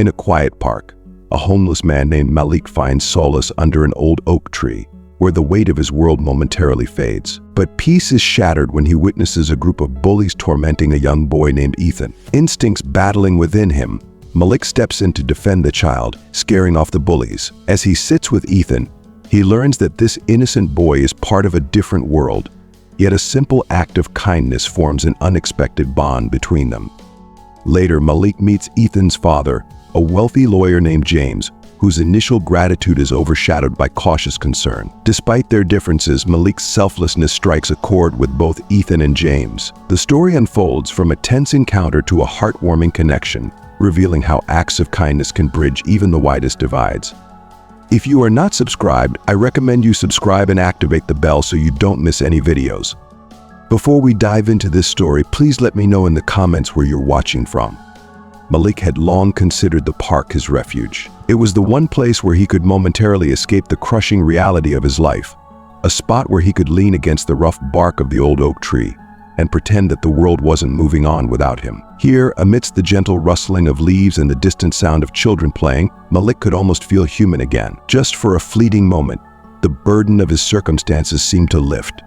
In a quiet park, a homeless man named Malik finds solace under an old oak tree, where the weight of his world momentarily fades. But peace is shattered when he witnesses a group of bullies tormenting a young boy named Ethan. Instincts battling within him, Malik steps in to defend the child, scaring off the bullies. As he sits with Ethan, he learns that this innocent boy is part of a different world, yet a simple act of kindness forms an unexpected bond between them. Later, Malik meets Ethan's father, a wealthy lawyer named James, whose initial gratitude is overshadowed by cautious concern. Despite their differences, Malik's selflessness strikes a chord with both Ethan and James. The story unfolds from a tense encounter to a heartwarming connection, revealing how acts of kindness can bridge even the widest divides. If you are not subscribed, I recommend you subscribe and activate the bell so you don't miss any videos. Before we dive into this story, please let me know in the comments where you're watching from. Malik had long considered the park his refuge. It was the one place where he could momentarily escape the crushing reality of his life, a spot where he could lean against the rough bark of the old oak tree and pretend that the world wasn't moving on without him. Here, amidst the gentle rustling of leaves and the distant sound of children playing, Malik could almost feel human again. Just for a fleeting moment, the burden of his circumstances seemed to lift.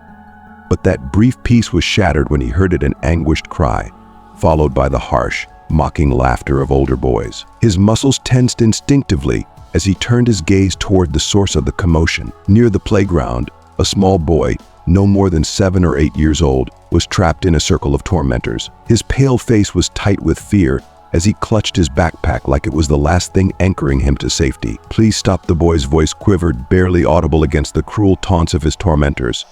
But that brief peace was shattered when he heard an anguished cry, followed by the harsh, mocking laughter of older boys. His muscles tensed instinctively as he turned his gaze toward the source of the commotion. Near the playground, a small boy, no more than 7 or 8 years old, was trapped in a circle of tormentors. His pale face was tight with fear as he clutched his backpack like it was the last thing anchoring him to safety. "Please stop," the boy's voice quivered, barely audible against the cruel taunts of his tormentors.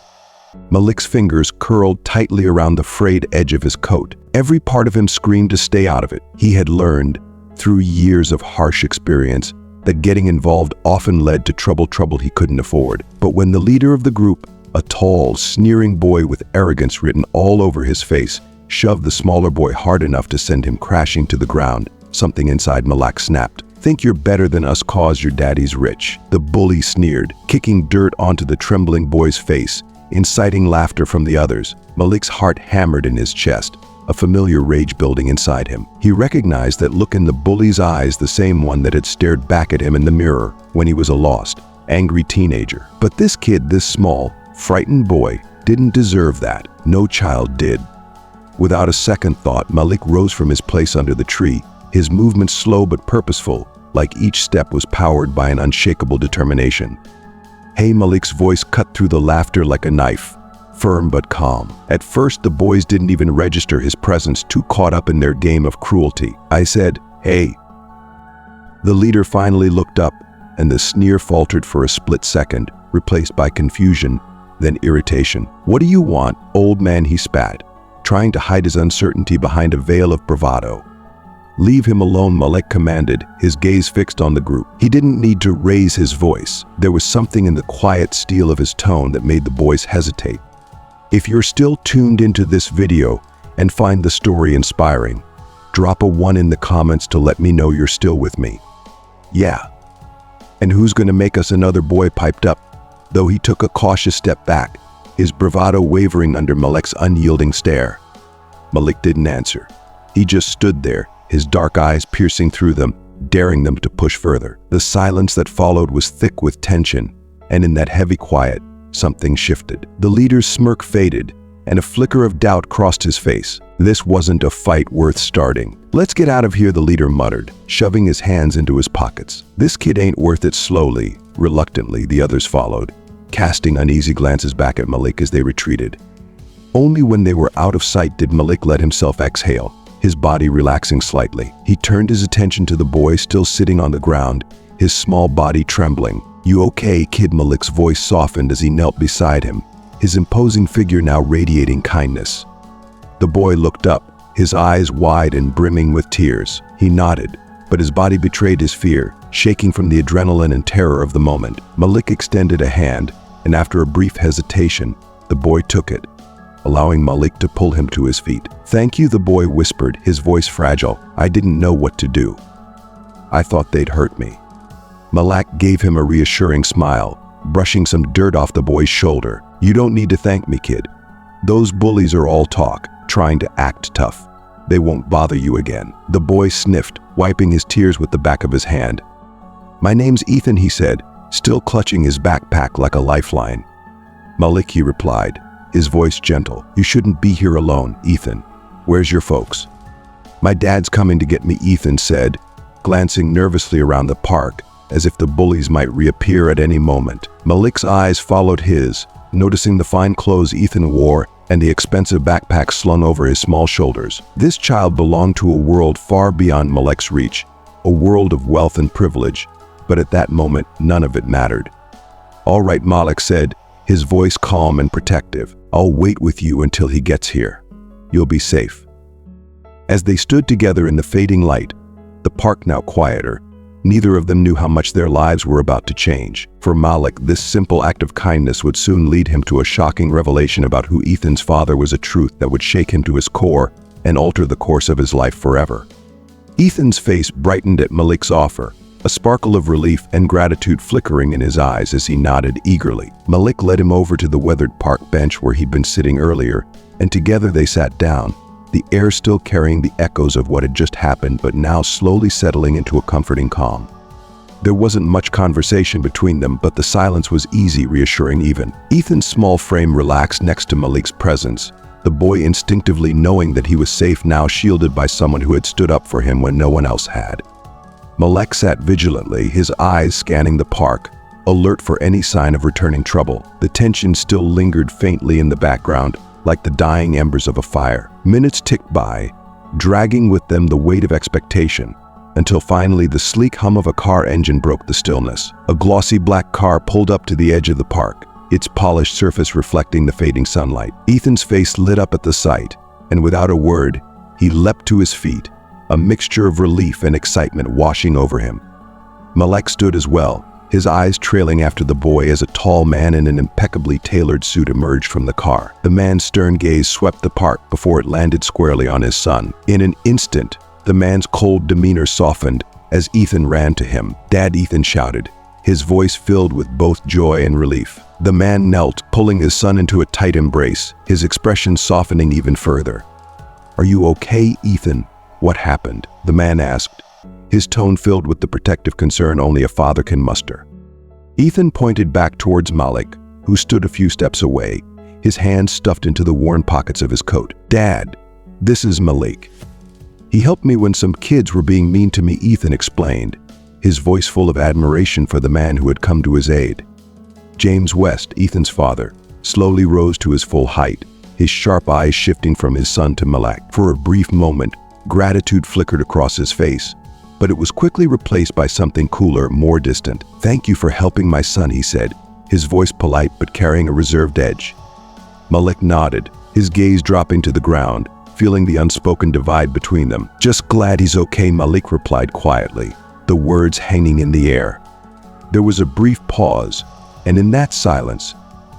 Malik's fingers curled tightly around the frayed edge of his coat. Every part of him screamed to stay out of it. He had learned, through years of harsh experience, that getting involved often led to trouble he couldn't afford. But when the leader of the group, a tall, sneering boy with arrogance written all over his face, shoved the smaller boy hard enough to send him crashing to the ground, something inside Malik snapped. "Think you're better than us 'cause your daddy's rich?" The bully sneered, kicking dirt onto the trembling boy's face, inciting laughter from the others. Malik's heart hammered in his chest, a familiar rage building inside him. He recognized that look in the bully's eyes, the same one that had stared back at him in the mirror when he was a lost, angry teenager. But this kid, this small, frightened boy, didn't deserve that. No child did. Without a second thought, Malik rose from his place under the tree, his movements slow but purposeful, like each step was powered by an unshakable determination. "Hey," Malik's voice cut through the laughter like a knife, firm but calm. At first, the boys didn't even register his presence, too caught up in their game of cruelty. "I said, hey." The leader finally looked up, and the sneer faltered for a split second, replaced by confusion, then irritation. "What do you want, old man?" he spat, trying to hide his uncertainty behind a veil of bravado. "Leave him alone," Malik commanded, his gaze fixed on the group. He didn't need to raise his voice. There was something in the quiet steel of his tone that made the boys hesitate. If you're still tuned into this video and find the story inspiring, drop a 1 in the comments to let me know you're still with me. "Yeah. And who's gonna make us another?" boy piped up, though he took a cautious step back, his bravado wavering under Malik's unyielding stare. Malik didn't answer. He just stood there, his dark eyes piercing through them, daring them to push further. The silence that followed was thick with tension, and in that heavy quiet, something shifted. The leader's smirk faded, and a flicker of doubt crossed his face. This wasn't a fight worth starting. "Let's get out of here," the leader muttered, shoving his hands into his pockets. "This kid ain't worth it." Slowly, reluctantly, the others followed, casting uneasy glances back at Malik as they retreated. Only when they were out of sight did Malik let himself exhale, his body relaxing slightly. He turned his attention to the boy still sitting on the ground, his small body trembling. "You okay, kid?" Malik's voice softened as he knelt beside him, his imposing figure now radiating kindness. The boy looked up, his eyes wide and brimming with tears. He nodded, but his body betrayed his fear, shaking from the adrenaline and terror of the moment. Malik extended a hand, and after a brief hesitation, the boy took it, allowing Malik to pull him to his feet. "Thank you," the boy whispered, his voice fragile. "I didn't know what to do. I thought they'd hurt me." Malik gave him a reassuring smile, brushing some dirt off the boy's shoulder. "You don't need to thank me, kid. Those bullies are all talk, trying to act tough. They won't bother you again." The boy sniffed, wiping his tears with the back of his hand. "My name's Ethan," he said, still clutching his backpack like a lifeline. "Malik," he replied, his voice gentle. "You shouldn't be here alone, Ethan. Where's your folks?" "My dad's coming to get me," Ethan said, glancing nervously around the park, as if the bullies might reappear at any moment. Malik's eyes followed his, noticing the fine clothes Ethan wore and the expensive backpack slung over his small shoulders. This child belonged to a world far beyond Malik's reach, a world of wealth and privilege, but at that moment, none of it mattered. "All right," Malik said, his voice calm and protective. "I'll wait with you until he gets here. You'll be safe." As they stood together in the fading light, the park now quieter, neither of them knew how much their lives were about to change. For Malik, this simple act of kindness would soon lead him to a shocking revelation about who Ethan's father was, a truth that would shake him to his core and alter the course of his life forever. Ethan's face brightened at Malik's offer, a sparkle of relief and gratitude flickering in his eyes as he nodded eagerly. Malik led him over to the weathered park bench where he'd been sitting earlier, and together they sat down, the air still carrying the echoes of what had just happened, but now slowly settling into a comforting calm. There wasn't much conversation between them, but the silence was easy, reassuring even. Ethan's small frame relaxed next to Malik's presence, the boy instinctively knowing that he was safe now, shielded by someone who had stood up for him when no one else had. Malik sat vigilantly, his eyes scanning the park, alert for any sign of returning trouble. The tension still lingered faintly in the background, like the dying embers of a fire. Minutes ticked by, dragging with them the weight of expectation, until finally the sleek hum of a car engine broke the stillness. A glossy black car pulled up to the edge of the park, its polished surface reflecting the fading sunlight. Ethan's face lit up at the sight, and without a word, he leapt to his feet, a mixture of relief and excitement washing over him. Malik stood as well, his eyes trailing after the boy as a tall man in an impeccably tailored suit emerged from the car. The man's stern gaze swept the park before it landed squarely on his son. In an instant, the man's cold demeanor softened as Ethan ran to him. "Dad," Ethan shouted, his voice filled with both joy and relief. The man knelt, pulling his son into a tight embrace, his expression softening even further. "Are you okay, Ethan? What happened?" the man asked, his tone filled with the protective concern only a father can muster. Ethan pointed back towards Malik, who stood a few steps away, his hands stuffed into the worn pockets of his coat. "Dad, this is Malik. He helped me when some kids were being mean to me," Ethan explained, his voice full of admiration for the man who had come to his aid. James West, Ethan's father, slowly rose to his full height, his sharp eyes shifting from his son to Malik. For a brief moment, gratitude flickered across his face, but it was quickly replaced by something cooler, more distant. "Thank you for helping my son," he said, his voice polite but carrying a reserved edge. Malik nodded, his gaze dropping to the ground, feeling the unspoken divide between them. "Just glad he's okay," Malik replied quietly, the words hanging in the air. There was a brief pause, and in that silence,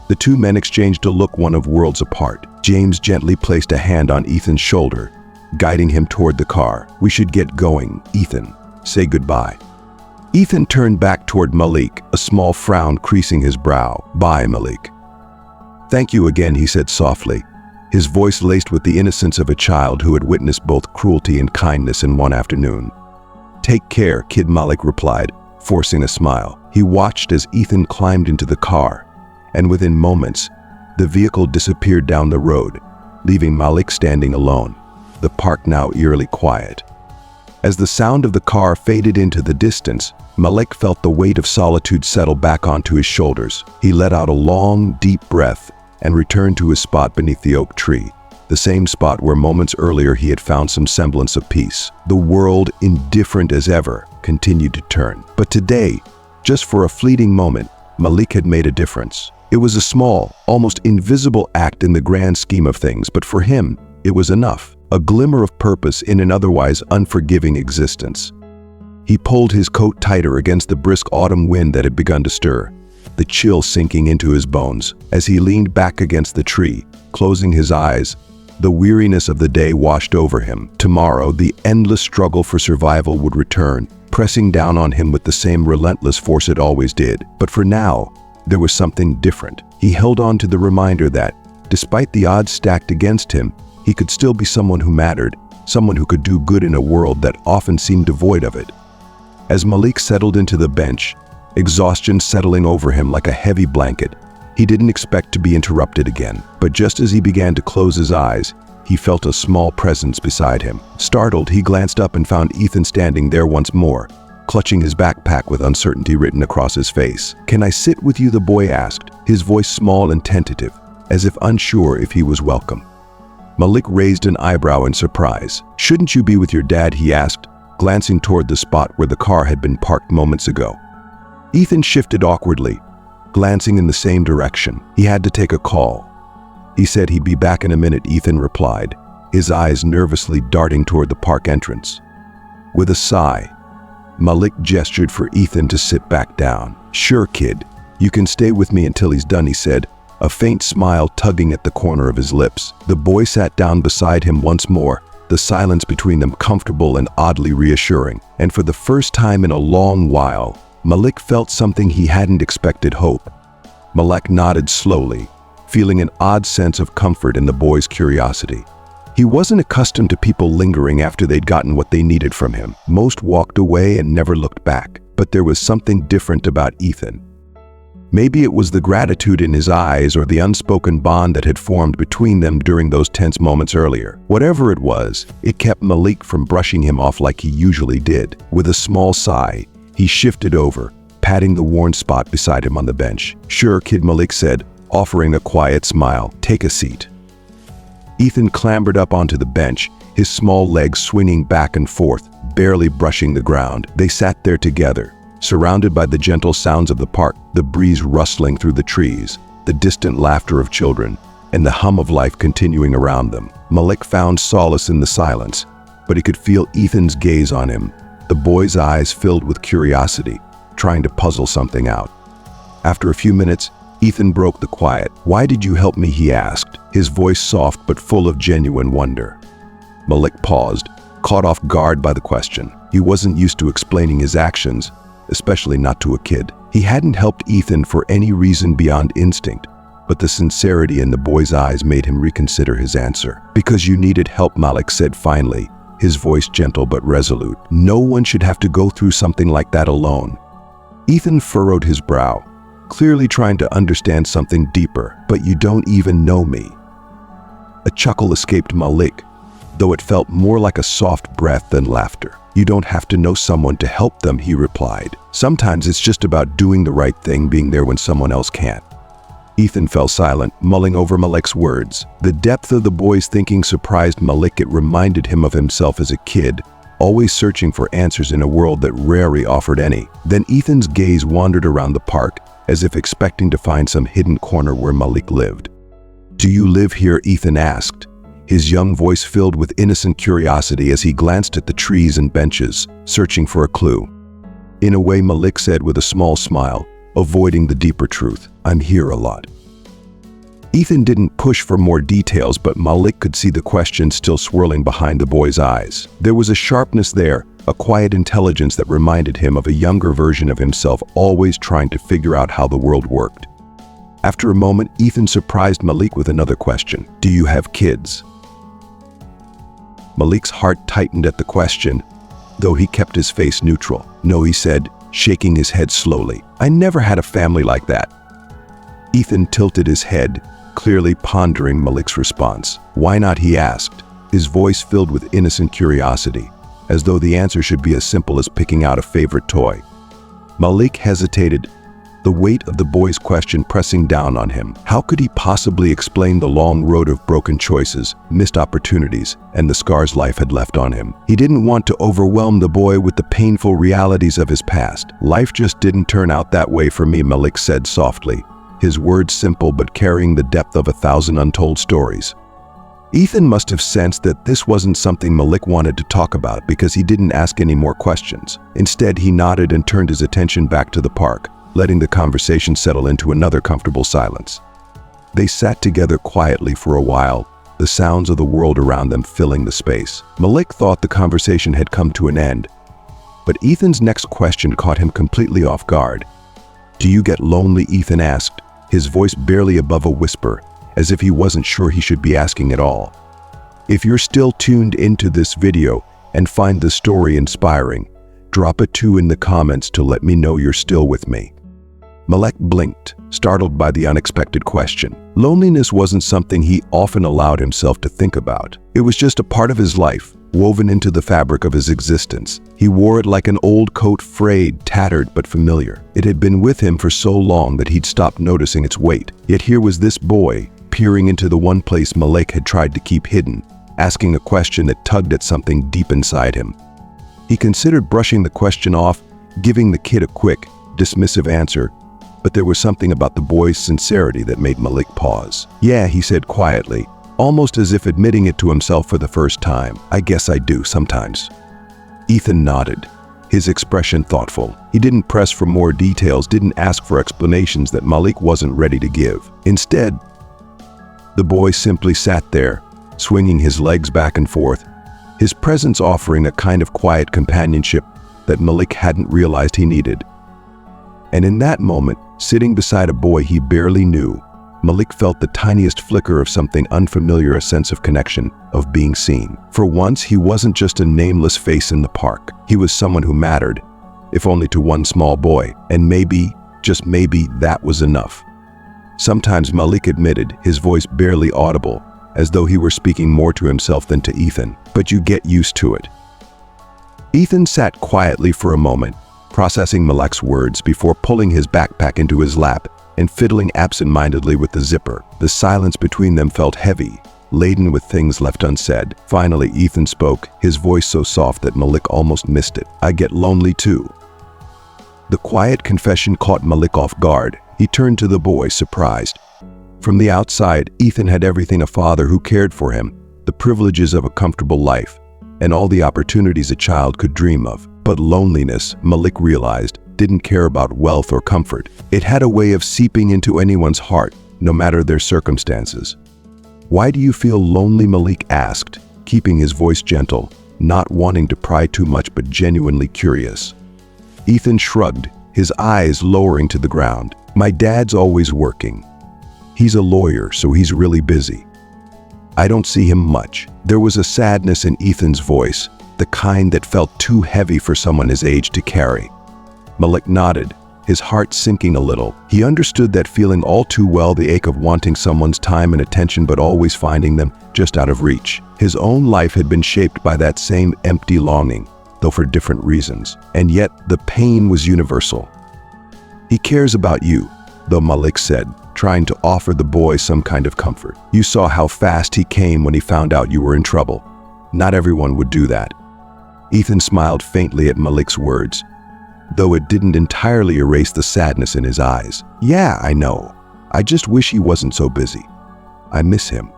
the two men exchanged a look one of worlds apart. James gently placed a hand on Ethan's shoulder, guiding him toward the car. "We should get going, Ethan. Say goodbye." Ethan turned back toward Malik, a small frown creasing his brow. "Bye, Malik." "Thank you again," he said softly, his voice laced with the innocence of a child who had witnessed both cruelty and kindness in one afternoon. "Take care, kid," Malik replied, forcing a smile. He watched as Ethan climbed into the car, and within moments, the vehicle disappeared down the road, leaving Malik standing alone, the park now eerily quiet. As the sound of the car faded into the distance, Malik felt the weight of solitude settle back onto his shoulders. He let out a long, deep breath and returned to his spot beneath the oak tree, the same spot where moments earlier he had found some semblance of peace. The world, indifferent as ever, continued to turn. But today, just for a fleeting moment, Malik had made a difference. It was a small, almost invisible act in the grand scheme of things, but for him, it was enough. A glimmer of purpose in an otherwise unforgiving existence. He pulled his coat tighter against the brisk autumn wind that had begun to stir, the chill sinking into his bones. As he leaned back against the tree, closing his eyes, the weariness of the day washed over him. Tomorrow, the endless struggle for survival would return, pressing down on him with the same relentless force it always did. But for now, there was something different. He held on to the reminder that, despite the odds stacked against him, he could still be someone who mattered, someone who could do good in a world that often seemed devoid of it. As Malik settled into the bench, exhaustion settling over him like a heavy blanket, he didn't expect to be interrupted again. But just as he began to close his eyes, he felt a small presence beside him. Startled, he glanced up and found Ethan standing there once more, clutching his backpack with uncertainty written across his face. "Can I sit with you?" the boy asked, his voice small and tentative, as if unsure if he was welcome. Malik raised an eyebrow in surprise. "Shouldn't you be with your dad?" he asked, glancing toward the spot where the car had been parked moments ago. Ethan shifted awkwardly, glancing in the same direction. He had to take a call. He said he'd be back in a minute, Ethan replied, his eyes nervously darting toward the park entrance. With a sigh, Malik gestured for Ethan to sit back down. "Sure, kid. You can stay with me until he's done," he said, a faint smile tugging at the corner of his lips. The boy sat down beside him once more, the silence between them comfortable and oddly reassuring. And for the first time in a long while, Malik felt something he hadn't expected: hope. Malik nodded slowly, feeling an odd sense of comfort in the boy's curiosity. He wasn't accustomed to people lingering after they'd gotten what they needed from him. Most walked away and never looked back. But there was something different about Ethan. Maybe it was the gratitude in his eyes or the unspoken bond that had formed between them during those tense moments earlier. Whatever it was, it kept Malik from brushing him off like he usually did. With a small sigh, he shifted over, patting the worn spot beside him on the bench. "Sure, kid," Malik said, offering a quiet smile. "Take a seat." Ethan clambered up onto the bench, his small legs swinging back and forth, barely brushing the ground. They sat there together, surrounded by the gentle sounds of the park, the breeze rustling through the trees, the distant laughter of children, and the hum of life continuing around them. Malik found solace in the silence, but he could feel Ethan's gaze on him, the boy's eyes filled with curiosity, trying to puzzle something out. After a few minutes, Ethan broke the quiet. "Why did you help me?" he asked, his voice soft but full of genuine wonder. Malik paused, caught off guard by the question. He wasn't used to explaining his actions, especially not to a kid. He hadn't helped Ethan for any reason beyond instinct, but the sincerity in the boy's eyes made him reconsider his answer. "Because you needed help," Malik said finally, his voice gentle but resolute. "No one should have to go through something like that alone." Ethan furrowed his brow, clearly trying to understand something deeper. "But you don't even know me." A chuckle escaped Malik, though it felt more like a soft breath than laughter. "You don't have to know someone to help them," he replied. "Sometimes it's just about doing the right thing, being there when someone else can't." Ethan fell silent, mulling over Malik's words. The depth of the boy's thinking surprised Malik. It reminded him of himself as a kid, always searching for answers in a world that rarely offered any. Then Ethan's gaze wandered around the park, as if expecting to find some hidden corner where Malik lived. "Do you live here?" Ethan asked, his young voice filled with innocent curiosity as he glanced at the trees and benches, searching for a clue. "In a way," Malik said with a small smile, avoiding the deeper truth. "I'm here a lot." Ethan didn't push for more details, but Malik could see the question still swirling behind the boy's eyes. There was a sharpness there, a quiet intelligence that reminded him of a younger version of himself, always trying to figure out how the world worked. After a moment, Ethan surprised Malik with another question. "Do you have kids?" Malik's heart tightened at the question, though he kept his face neutral. "No," he said, shaking his head slowly. "I never had a family like that." Ethan tilted his head, clearly pondering Malik's response. "Why not?" he asked, his voice filled with innocent curiosity, as though the answer should be as simple as picking out a favorite toy. Malik hesitated, the weight of the boy's question pressing down on him. How could he possibly explain the long road of broken choices, missed opportunities, and the scars life had left on him? He didn't want to overwhelm the boy with the painful realities of his past. "Life just didn't turn out that way for me," Malik said softly, his words simple but carrying the depth of 1,000 untold stories. Ethan must have sensed that this wasn't something Malik wanted to talk about because he didn't ask any more questions. Instead, he nodded and turned his attention back to the park, letting the conversation settle into another comfortable silence. They sat together quietly for a while, the sounds of the world around them filling the space. Malik thought the conversation had come to an end, but Ethan's next question caught him completely off guard. "Do you get lonely?" Ethan asked, his voice barely above a whisper, as if he wasn't sure he should be asking at all. If you're still tuned into this video and find the story inspiring, drop a 2 in the comments to let me know you're still with me. Malik blinked, startled by the unexpected question. Loneliness wasn't something he often allowed himself to think about. It was just a part of his life, woven into the fabric of his existence. He wore it like an old coat, frayed, tattered, but familiar. It had been with him for so long that he'd stopped noticing its weight. Yet here was this boy, peering into the one place Malik had tried to keep hidden, asking a question that tugged at something deep inside him. He considered brushing the question off, giving the kid a quick, dismissive answer, but there was something about the boy's sincerity that made Malik pause. "Yeah," he said quietly, almost as if admitting it to himself for the first time. "I guess I do sometimes." Ethan nodded, his expression thoughtful. He didn't press for more details, didn't ask for explanations that Malik wasn't ready to give. Instead, the boy simply sat there, swinging his legs back and forth, his presence offering a kind of quiet companionship that Malik hadn't realized he needed. And in that moment, sitting beside a boy he barely knew, Malik felt the tiniest flicker of something unfamiliar, a sense of connection, of being seen. For once, he wasn't just a nameless face in the park. He was someone who mattered, if only to one small boy, and maybe, just maybe, that was enough. Sometimes Malik admitted, his voice barely audible, as though he were speaking more to himself than to Ethan. But you get used to it. Ethan sat quietly for a moment, processing Malik's words before pulling his backpack into his lap and fiddling absent-mindedly with the zipper. The silence between them felt heavy, laden with things left unsaid. Finally, Ethan spoke, his voice so soft that Malik almost missed it. "I get lonely too." The quiet confession caught Malik off guard. He turned to the boy, surprised. From the outside, Ethan had everything: a father who cared for him, the privileges of a comfortable life, and all the opportunities a child could dream of. But loneliness, Malik realized, didn't care about wealth or comfort. It had a way of seeping into anyone's heart, no matter their circumstances. "Why do you feel lonely?" Malik asked, keeping his voice gentle, not wanting to pry too much but genuinely curious. Ethan shrugged, his eyes lowering to the ground. "My dad's always working. He's a lawyer, so he's really busy. I don't see him much." There was a sadness in Ethan's voice, the kind that felt too heavy for someone his age to carry. Malik nodded, his heart sinking a little. He understood that feeling all too well, the ache of wanting someone's time and attention but always finding them just out of reach. His own life had been shaped by that same empty longing, though for different reasons. And yet, the pain was universal. "He cares about you," though, Malik said, trying to offer the boy some kind of comfort. "You saw how fast he came when he found out you were in trouble. Not everyone would do that." Ethan smiled faintly at Malik's words, though it didn't entirely erase the sadness in his eyes. "Yeah, I know. I just wish he wasn't so busy. I miss him."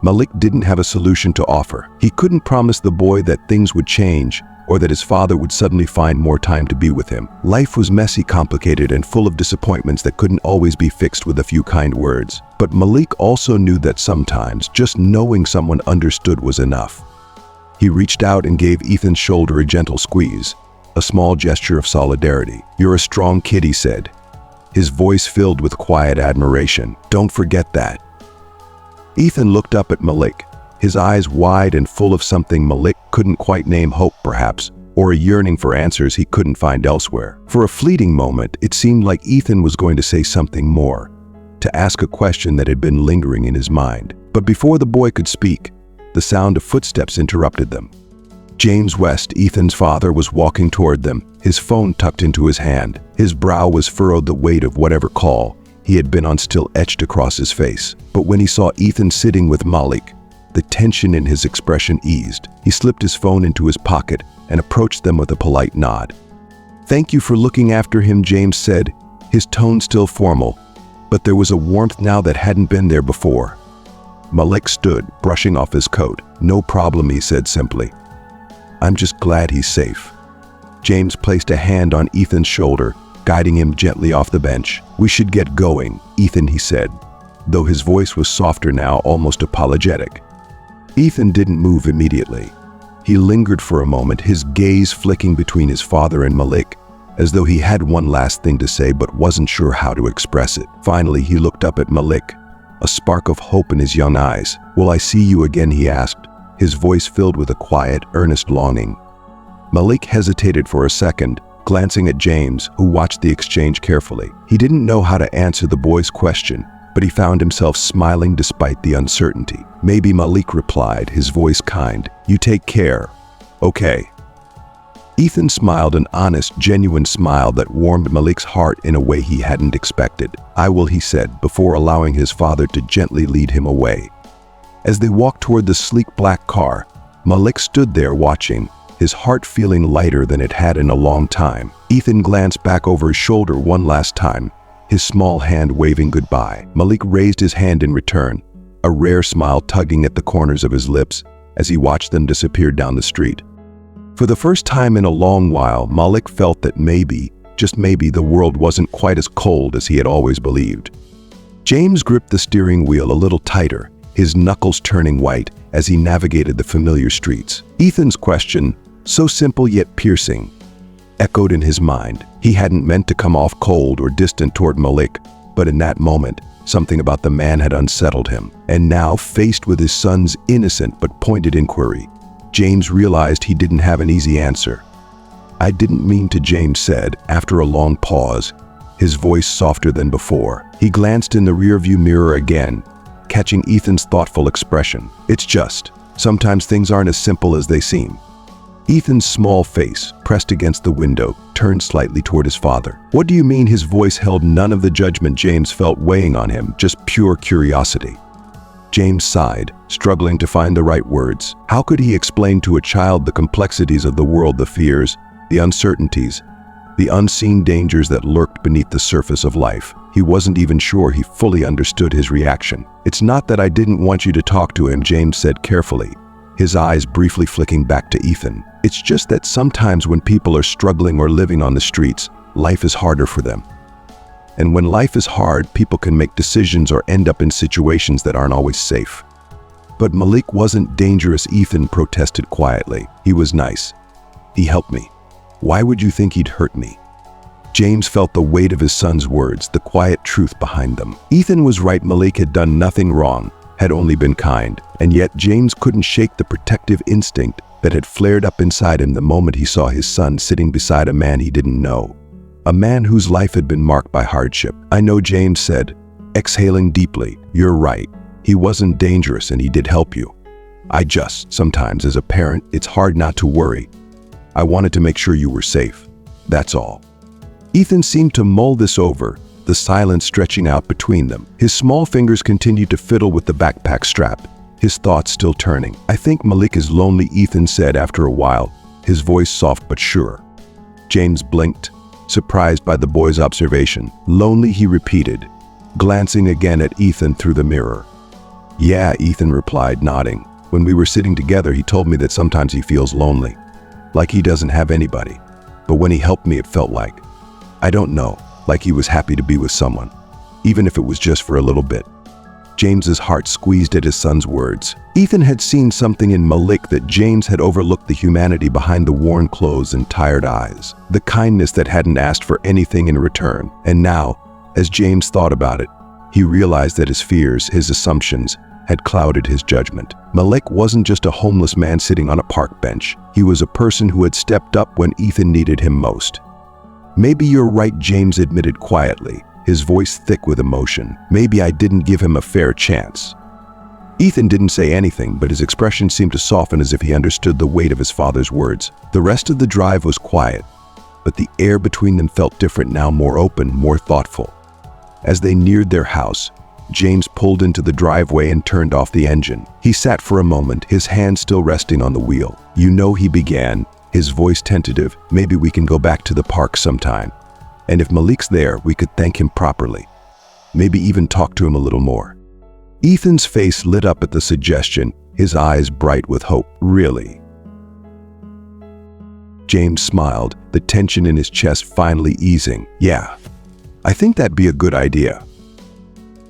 Malik didn't have a solution to offer. He couldn't promise the boy that things would change, or that his father would suddenly find more time to be with him. Life was messy, complicated, and full of disappointments that couldn't always be fixed with a few kind words. But Malik also knew that sometimes just knowing someone understood was enough. He reached out and gave Ethan's shoulder a gentle squeeze, a small gesture of solidarity. "You're a strong kid," he said, his voice filled with quiet admiration. "Don't forget that." Ethan looked up at Malik, his eyes wide and full of something Malik couldn't quite name: hope, perhaps, or a yearning for answers he couldn't find elsewhere. For a fleeting moment, it seemed like Ethan was going to say something more, to ask a question that had been lingering in his mind. But before the boy could speak, the sound of footsteps interrupted them. James West, Ethan's father, was walking toward them, his phone tucked into his hand. His brow was furrowed, the weight of whatever call he had been on still etched across his face. But when he saw Ethan sitting with Malik, the tension in his expression eased. He slipped his phone into his pocket and approached them with a polite nod. "Thank you for looking after him," James said, his tone still formal, but there was a warmth now that hadn't been there before. Malik stood, brushing off his coat. "No problem," he said simply. "I'm just glad he's safe." James placed a hand on Ethan's shoulder, guiding him gently off the bench. "We should get going, Ethan," he said, though his voice was softer now, almost apologetic. Ethan didn't move immediately. He lingered for a moment, his gaze flicking between his father and Malik, as though he had one last thing to say but wasn't sure how to express it. Finally, he looked up at Malik, a spark of hope in his young eyes. "Will I see you again?" he asked, his voice filled with a quiet, earnest longing. Malik hesitated for a second, glancing at James, who watched the exchange carefully. He didn't know how to answer the boy's question, but he found himself smiling despite the uncertainty. "Maybe," Malik replied, his voice kind. "You take care." "Okay." Ethan smiled, an honest, genuine smile that warmed Malik's heart in a way he hadn't expected. "I will," he said, before allowing his father to gently lead him away. As they walked toward the sleek black car, Malik stood there watching, his heart feeling lighter than it had in a long time. Ethan glanced back over his shoulder one last time, his small hand waving goodbye. Malik raised his hand in return, a rare smile tugging at the corners of his lips as he watched them disappear down the street. For the first time in a long while, Malik felt that maybe, just maybe, the world wasn't quite as cold as he had always believed. James gripped the steering wheel a little tighter, his knuckles turning white as he navigated the familiar streets. Ethan's question, so simple yet piercing, echoed in his mind. He hadn't meant to come off cold or distant toward Malik, but in that moment, something about the man had unsettled him. And now, faced with his son's innocent but pointed inquiry, James realized he didn't have an easy answer. "I didn't mean to," James said, after a long pause, his voice softer than before. He glanced in the rearview mirror again, catching Ethan's thoughtful expression. "It's just, sometimes things aren't as simple as they seem." Ethan's small face, pressed against the window, turned slightly toward his father. "What do you mean?" His voice held none of the judgment James felt weighing on him, just pure curiosity. James sighed, struggling to find the right words. How could he explain to a child the complexities of the world, the fears, the uncertainties, the unseen dangers that lurked beneath the surface of life? He wasn't even sure he fully understood his reaction. "It's not that I didn't want you to talk to him," James said carefully, his eyes briefly flicking back to Ethan. "It's just that sometimes when people are struggling or living on the streets, life is harder for them. And when life is hard, people can make decisions or end up in situations that aren't always safe." "But Malik wasn't dangerous," Ethan protested quietly. "He was nice. He helped me. Why would you think he'd hurt me?" James felt the weight of his son's words, the quiet truth behind them. Ethan was right. Malik had done nothing wrong, had only been kind. And yet James couldn't shake the protective instinct that had flared up inside him the moment he saw his son sitting beside a man he didn't know. A man whose life had been marked by hardship. "I know," James said, exhaling deeply. "You're right. He wasn't dangerous and he did help you. Sometimes as a parent, it's hard not to worry. I wanted to make sure you were safe. That's all." Ethan seemed to mull this over, the silence stretching out between them. His small fingers continued to fiddle with the backpack strap, his thoughts still turning. "I think Malik is lonely," Ethan said after a while, his voice soft but sure. James blinked, surprised by the boy's observation. "Lonely," he repeated, glancing again at Ethan through the mirror. "Yeah," Ethan replied, nodding. "When we were sitting together, he told me that sometimes he feels lonely, like he doesn't have anybody. But when he helped me, it felt like, I don't know, like he was happy to be with someone, even if it was just for a little bit." James's heart squeezed at his son's words. Ethan had seen something in Malik that James had overlooked: the humanity behind the worn clothes and tired eyes, the kindness that hadn't asked for anything in return. And now, as James thought about it, he realized that his fears, his assumptions, had clouded his judgment. Malik wasn't just a homeless man sitting on a park bench. He was a person who had stepped up when Ethan needed him most. "Maybe you're right," James admitted quietly, his voice thick with emotion. "Maybe I didn't give him a fair chance." Ethan didn't say anything, but his expression seemed to soften as if he understood the weight of his father's words. The rest of the drive was quiet, but the air between them felt different now, more open, more thoughtful. As they neared their house, James pulled into the driveway and turned off the engine. He sat for a moment, his hand still resting on the wheel. "You know," he began, his voice tentative, "maybe we can go back to the park sometime. And if Malik's there, we could thank him properly. Maybe even talk to him a little more." Ethan's face lit up at the suggestion, his eyes bright with hope. "Really?" James smiled, the tension in his chest finally easing. "Yeah, I think that'd be a good idea."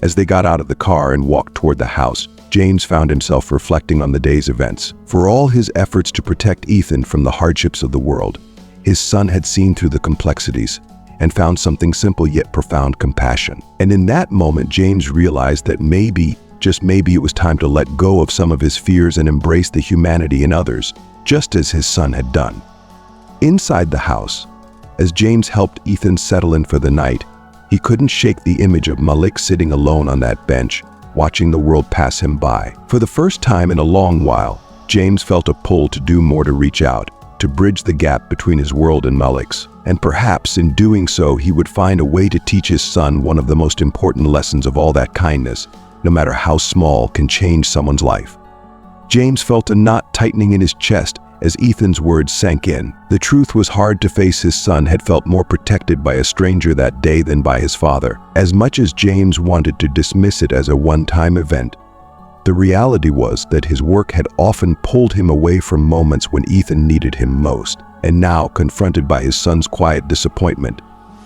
As they got out of the car and walked toward the house, James found himself reflecting on the day's events. For all his efforts to protect Ethan from the hardships of the world, his son had seen through the complexities, and found something simple yet profound: compassion. And in that moment, James realized that maybe, just maybe, it was time to let go of some of his fears and embrace the humanity in others, just as his son had done. Inside the house, as James helped Ethan settle in for the night, he couldn't shake the image of Malik sitting alone on that bench, watching the world pass him by. For the first time in a long while, James felt a pull to do more, to reach out, to bridge the gap between his world and Malik's. And perhaps in doing so, he would find a way to teach his son one of the most important lessons of all: that kindness, no matter how small, can change someone's life. James felt a knot tightening in his chest as Ethan's words sank in. The truth was hard to face. His son had felt more protected by a stranger that day than by his father. As much as James wanted to dismiss it as a one-time event, the reality was that his work had often pulled him away from moments when Ethan needed him most. And now, confronted by his son's quiet disappointment,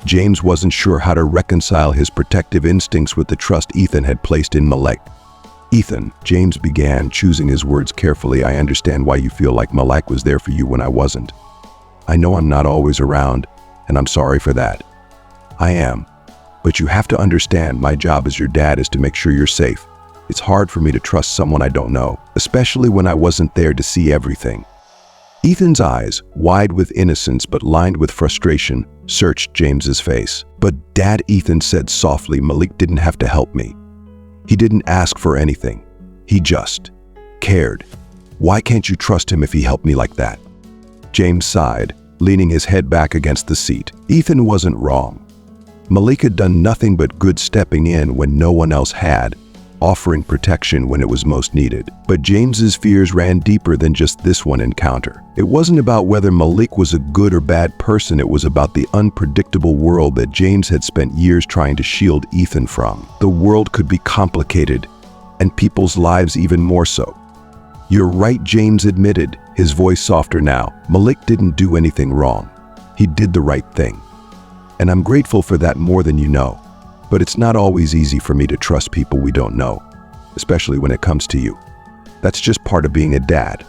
James wasn't sure how to reconcile his protective instincts with the trust Ethan had placed in Malik. "Ethan," James began, choosing his words carefully, "I understand why you feel like Malik was there for you when I wasn't. I know I'm not always around, and I'm sorry for that. I am. But you have to understand, my job as your dad is to make sure you're safe. It's hard for me to trust someone I don't know, especially when I wasn't there to see everything." Ethan's eyes, wide with innocence but lined with frustration, searched James's face. "But Dad," Ethan said softly, "Malik didn't have to help me. He didn't ask for anything. He just cared. Why can't you trust him if he helped me like that?" James sighed, leaning his head back against the seat. Ethan wasn't wrong. Malik had done nothing but good, stepping in when no one else had, offering protection when it was most needed. But James's fears ran deeper than just this one encounter. It wasn't about whether Malik was a good or bad person. It was about the unpredictable world that James had spent years trying to shield Ethan from. The world could be complicated, and people's lives even more so. "You're right," James admitted, his voice softer now. "Malik didn't do anything wrong. He did the right thing. And I'm grateful for that more than you know. But it's not always easy for me to trust people we don't know, especially when it comes to you. That's just part of being a dad.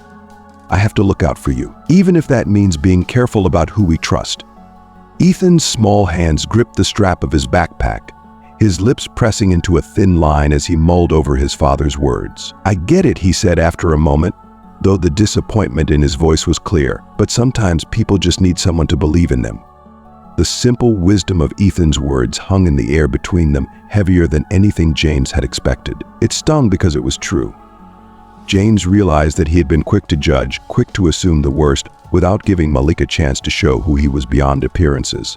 I have to look out for you, even if that means being careful about who we trust." Ethan's small hands gripped the strap of his backpack, his lips pressing into a thin line as he mulled over his father's words. "I get it," he said after a moment, though the disappointment in his voice was clear. "But sometimes people just need someone to believe in them." The simple wisdom of Ethan's words hung in the air between them, heavier than anything James had expected. It stung because it was true. James realized that he had been quick to judge, quick to assume the worst, without giving Malik a chance to show who he was beyond appearances.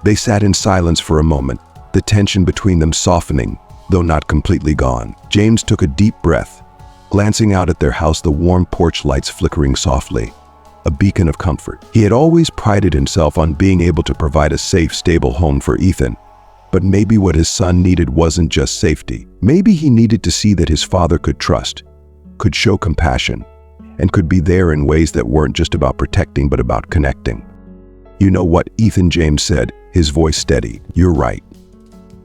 They sat in silence for a moment, the tension between them softening, though not completely gone. James took a deep breath, glancing out at their house, the warm porch lights flickering softly, a beacon of comfort. He had always prided himself on being able to provide a safe, stable home for Ethan. But maybe what his son needed wasn't just safety. Maybe he needed to see that his father could trust, could show compassion, and could be there in ways that weren't just about protecting but about connecting. "You know what, Ethan," James said, his voice steady. "You're right.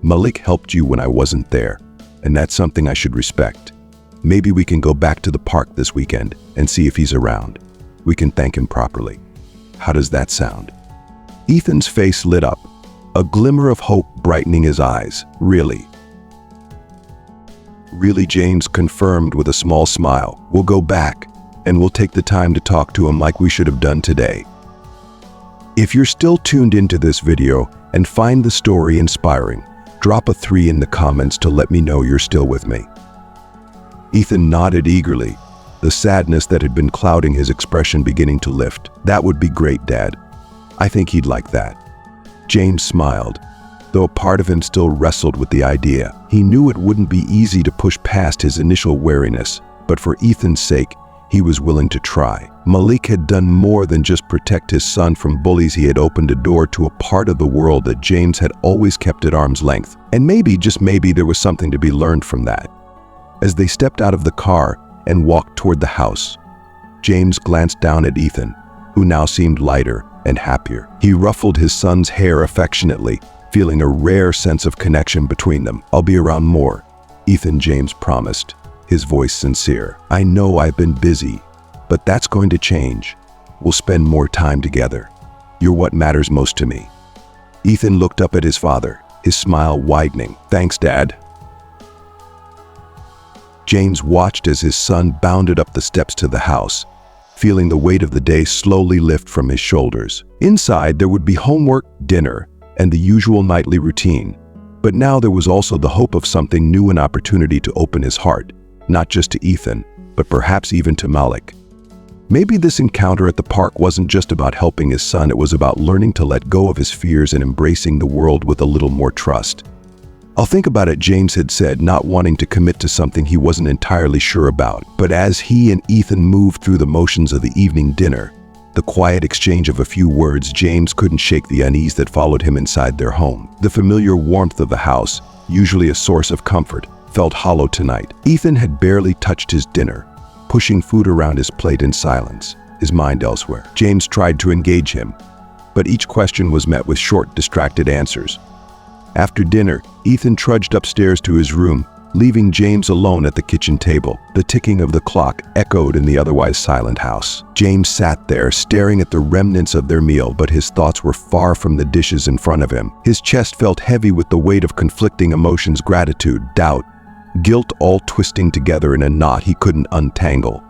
Malik helped you when I wasn't there, and that's something I should respect. Maybe we can go back to the park this weekend and see if he's around. We can thank him properly. How does that sound?" Ethan's face lit up, a glimmer of hope brightening his eyes. "Really?" "Really," James confirmed with a small smile. "We'll go back, and we'll take the time to talk to him like we should have done today." If you're still tuned into this video and find the story inspiring, drop a 3 in the comments to let me know you're still with me. Ethan nodded eagerly, the sadness that had been clouding his expression beginning to lift. "That would be great, Dad. I think he'd like that." James smiled, though a part of him still wrestled with the idea. He knew it wouldn't be easy to push past his initial wariness, but for Ethan's sake, he was willing to try. Malik had done more than just protect his son from bullies. He had opened a door to a part of the world that James had always kept at arm's length. And maybe, just maybe, there was something to be learned from that. As they stepped out of the car and walked toward the house, James glanced down at Ethan, who now seemed lighter and happier. He ruffled his son's hair affectionately, feeling a rare sense of connection between them. "I'll be around more," Ethan, James promised, his voice sincere. "I know I've been busy, but that's going to change. We'll spend more time together. You're what matters most to me." Ethan looked up at his father, his smile widening. "Thanks, Dad." James watched as his son bounded up the steps to the house, feeling the weight of the day slowly lift from his shoulders. Inside, there would be homework, dinner, and the usual nightly routine. But now there was also the hope of something new, an opportunity to open his heart, not just to Ethan, but perhaps even to Malik. Maybe this encounter at the park wasn't just about helping his son, it was about learning to let go of his fears and embracing the world with a little more trust. "I'll think about it," James had said, not wanting to commit to something he wasn't entirely sure about. But as he and Ethan moved through the motions of the evening dinner, the quiet exchange of a few words, James couldn't shake the unease that followed him inside their home. The familiar warmth of the house, usually a source of comfort, felt hollow tonight. Ethan had barely touched his dinner, pushing food around his plate in silence, his mind elsewhere. James tried to engage him, but each question was met with short, distracted answers. After dinner, Ethan trudged upstairs to his room, leaving James alone at the kitchen table. The ticking of the clock echoed in the otherwise silent house. James sat there, staring at the remnants of their meal, but his thoughts were far from the dishes in front of him. His chest felt heavy with the weight of conflicting emotions, gratitude, doubt, guilt, all twisting together in a knot he couldn't untangle.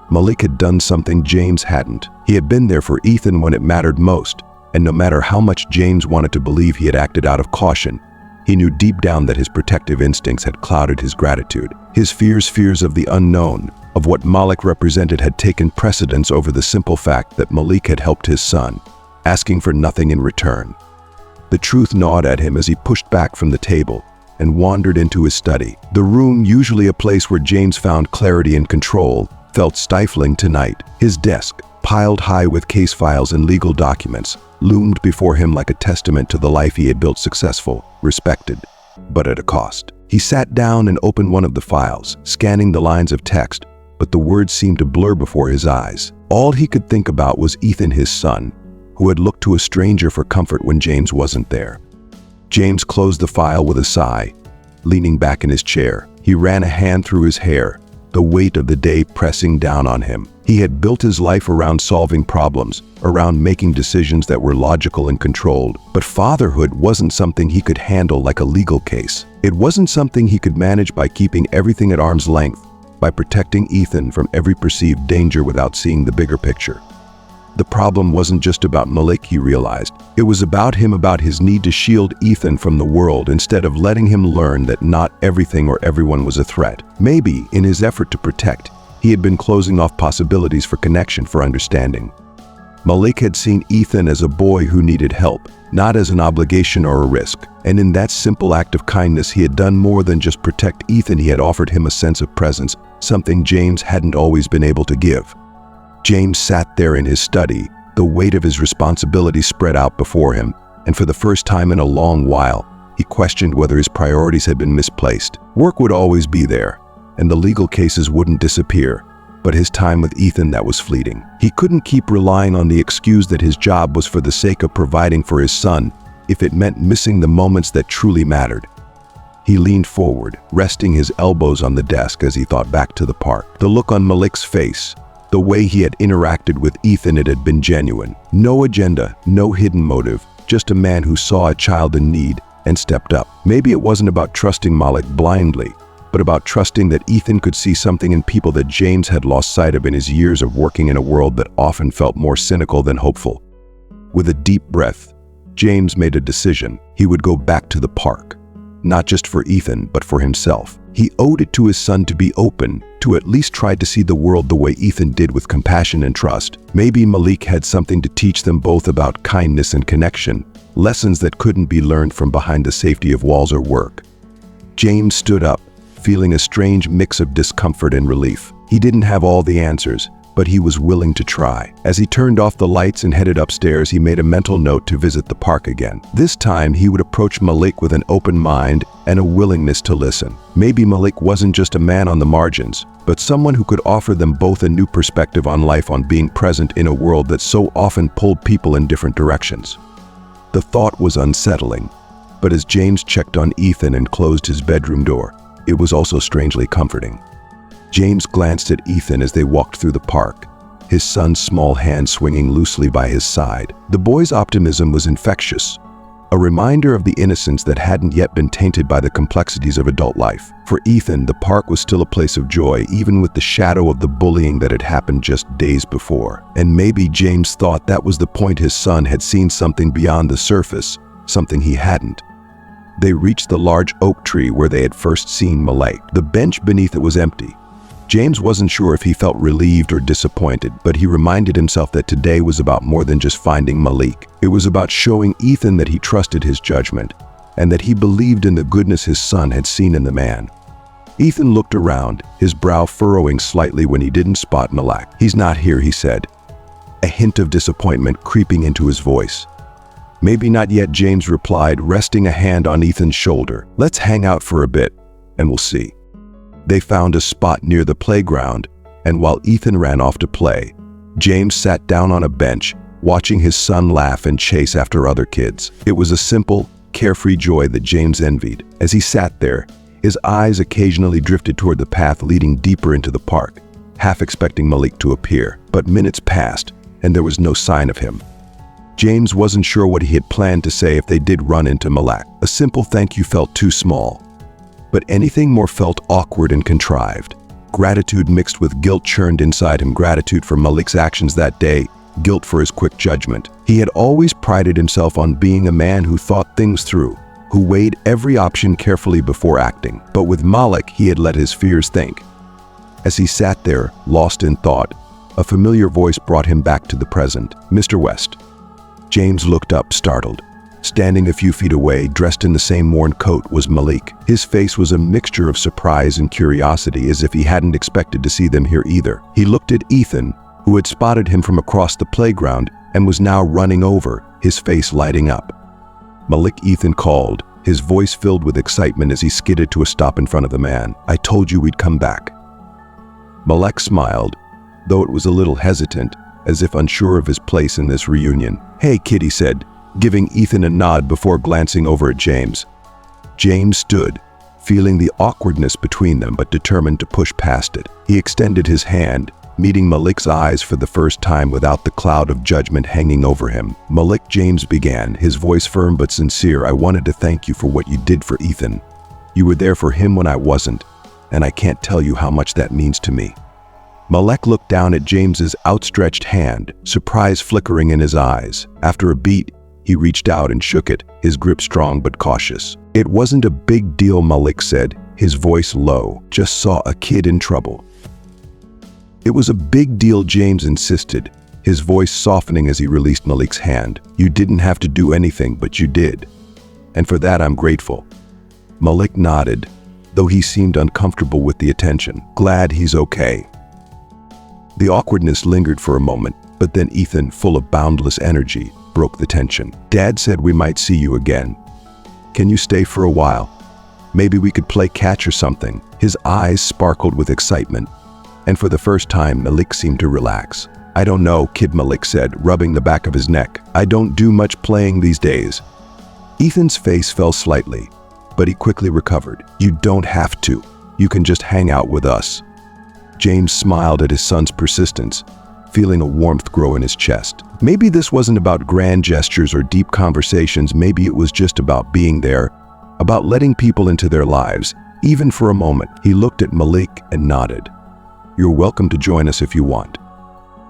Malik had done something James hadn't. He had been there for Ethan when it mattered most, and no matter how much James wanted to believe he had acted out of caution, he knew deep down that his protective instincts had clouded his gratitude. His fears of the unknown, of what Malik represented, had taken precedence over the simple fact that Malik had helped his son, asking for nothing in return. The truth gnawed at him as he pushed back from the table and wandered into his study. The room, usually a place where James found clarity and control, felt stifling tonight. His desk, piled high with case files and legal documents, loomed before him like a testament to the life he had built, successful, respected, but at a cost. He sat down and opened one of the files, scanning the lines of text, but the words seemed to blur before his eyes. All he could think about was Ethan, his son, who had looked to a stranger for comfort when James wasn't there. James closed the file with a sigh, leaning back in his chair. He ran a hand through his hair, the weight of the day pressing down on him. He had built his life around solving problems, around making decisions that were logical and controlled. But fatherhood wasn't something he could handle like a legal case. It wasn't something he could manage by keeping everything at arm's length, by protecting Ethan from every perceived danger without seeing the bigger picture. The problem wasn't just about Malik, he realized. It was about him, about his need to shield Ethan from the world instead of letting him learn that not everything or everyone was a threat. Maybe, in his effort to protect, he had been closing off possibilities for connection, for understanding. Malik had seen Ethan as a boy who needed help, not as an obligation or a risk. And in that simple act of kindness, he had done more than just protect Ethan. He had offered him a sense of presence, something James hadn't always been able to give. James sat there in his study, the weight of his responsibility spread out before him, and for the first time in a long while, he questioned whether his priorities had been misplaced. Work would always be there, and the legal cases wouldn't disappear, but his time with Ethan, that was fleeting. He couldn't keep relying on the excuse that his job was for the sake of providing for his son, if it meant missing the moments that truly mattered. He leaned forward, resting his elbows on the desk as he thought back to the park. The look on Malik's face, the way he had interacted with Ethan, it had been genuine. No agenda, no hidden motive, just a man who saw a child in need and stepped up. Maybe it wasn't about trusting Malik blindly, but about trusting that Ethan could see something in people that James had lost sight of in his years of working in a world that often felt more cynical than hopeful. With a deep breath, James made a decision. He would go back to the park, not just for Ethan, but for himself. He owed it to his son to be open, to at least try to see the world the way Ethan did, with compassion and trust. Maybe Malik had something to teach them both about kindness and connection, lessons that couldn't be learned from behind the safety of walls or work. James stood up, feeling a strange mix of discomfort and relief. He didn't have all the answers, but he was willing to try. As he turned off the lights and headed upstairs, he made a mental note to visit the park again. This time, he would approach Malik with an open mind and a willingness to listen. Maybe Malik wasn't just a man on the margins, but someone who could offer them both a new perspective on life, on being present in a world that so often pulled people in different directions. The thought was unsettling, but as James checked on Ethan and closed his bedroom door, it was also strangely comforting. James glanced at Ethan as they walked through the park, his son's small hand swinging loosely by his side. The boy's optimism was infectious, a reminder of the innocence that hadn't yet been tainted by the complexities of adult life. For Ethan, the park was still a place of joy, even with the shadow of the bullying that had happened just days before. And maybe James thought that was the point. His son had seen something beyond the surface, something he hadn't. They reached the large oak tree where they had first seen Malik. The bench beneath it was empty. James wasn't sure if he felt relieved or disappointed, but he reminded himself that today was about more than just finding Malik. It was about showing Ethan that he trusted his judgment and that he believed in the goodness his son had seen in the man. Ethan looked around, his brow furrowing slightly when he didn't spot Malik. "He's not here," he said, a hint of disappointment creeping into his voice. "Maybe not yet," James replied, resting a hand on Ethan's shoulder. "Let's hang out for a bit, and we'll see." They found a spot near the playground, and while Ethan ran off to play, James sat down on a bench, watching his son laugh and chase after other kids. It was a simple, carefree joy that James envied. As he sat there, his eyes occasionally drifted toward the path leading deeper into the park, half expecting Malik to appear. But minutes passed, and there was no sign of him. James wasn't sure what he had planned to say if they did run into Malik. A simple thank you felt too small, but anything more felt awkward and contrived. Gratitude mixed with guilt churned inside him. Gratitude for Malik's actions that day, guilt for his quick judgment. He had always prided himself on being a man who thought things through, who weighed every option carefully before acting. But with Malik, he had let his fears think. As he sat there, lost in thought, a familiar voice brought him back to the present. "Mr. West." James looked up, startled. Standing a few feet away, dressed in the same worn coat, was Malik. His face was a mixture of surprise and curiosity, as if he hadn't expected to see them here either. He looked at Ethan, who had spotted him from across the playground and was now running over, his face lighting up. "Malik," Ethan called, his voice filled with excitement as he skidded to a stop in front of the man. "I told you we'd come back." Malik smiled, though it was a little hesitant, as if unsure of his place in this reunion. "Hey, kid," he said, giving Ethan a nod before glancing over at James. James stood, feeling the awkwardness between them but determined to push past it. He extended his hand, meeting Malik's eyes for the first time without the cloud of judgment hanging over him. "Malik," James began, his voice firm but sincere, "I wanted to thank you for what you did for Ethan. You were there for him when I wasn't, and I can't tell you how much that means to me." Malik looked down at James's outstretched hand, surprise flickering in his eyes. After a beat, he reached out and shook it, his grip strong but cautious. "It wasn't a big deal," Malik said, his voice low. "Just saw a kid in trouble." "It was a big deal," James insisted, his voice softening as he released Malik's hand. "You didn't have to do anything, but you did. And for that I'm grateful." Malik nodded, though he seemed uncomfortable with the attention. "Glad he's okay." The awkwardness lingered for a moment, but then Ethan, full of boundless energy, broke the tension. "Dad said we might see you again. Can you stay for a while? Maybe we could play catch or something." His eyes sparkled with excitement, and for the first time Malik seemed to relax. "I don't know, kid," Malik said, rubbing the back of his neck. "I don't do much playing these days." Ethan's face fell slightly, but he quickly recovered. "You don't have to. You can just hang out with us." James smiled at his son's persistence, feeling a warmth grow in his chest. Maybe this wasn't about grand gestures or deep conversations. Maybe it was just about being there, about letting people into their lives, even for a moment. He looked at Malik and nodded. "You're welcome to join us if you want."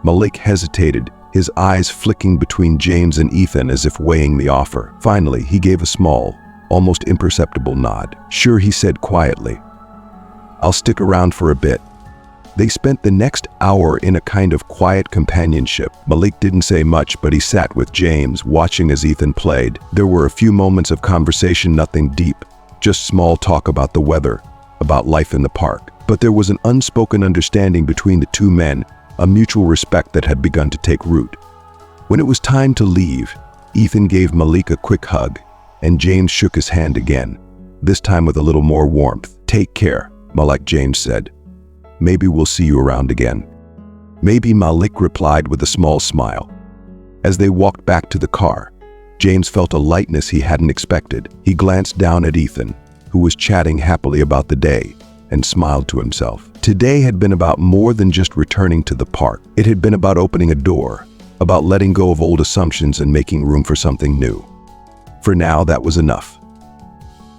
Malik hesitated, his eyes flicking between James and Ethan as if weighing the offer. Finally, he gave a small, almost imperceptible nod. "Sure," he said quietly. "I'll stick around for a bit." They spent the next hour in a kind of quiet companionship. Malik didn't say much, but he sat with James, watching as Ethan played. There were a few moments of conversation, nothing deep, just small talk about the weather, about life in the park. But there was an unspoken understanding between the two men, a mutual respect that had begun to take root. When it was time to leave, Ethan gave Malik a quick hug, and James shook his hand again, this time with a little more warmth. "Take care," Malik, James said. "Maybe we'll see you around again." "Maybe," Malik replied with a small smile. As they walked back to the car, James felt a lightness he hadn't expected. He glanced down at Ethan, who was chatting happily about the day, and smiled to himself. Today had been about more than just returning to the park. It had been about opening a door, about letting go of old assumptions and making room for something new. For now, that was enough.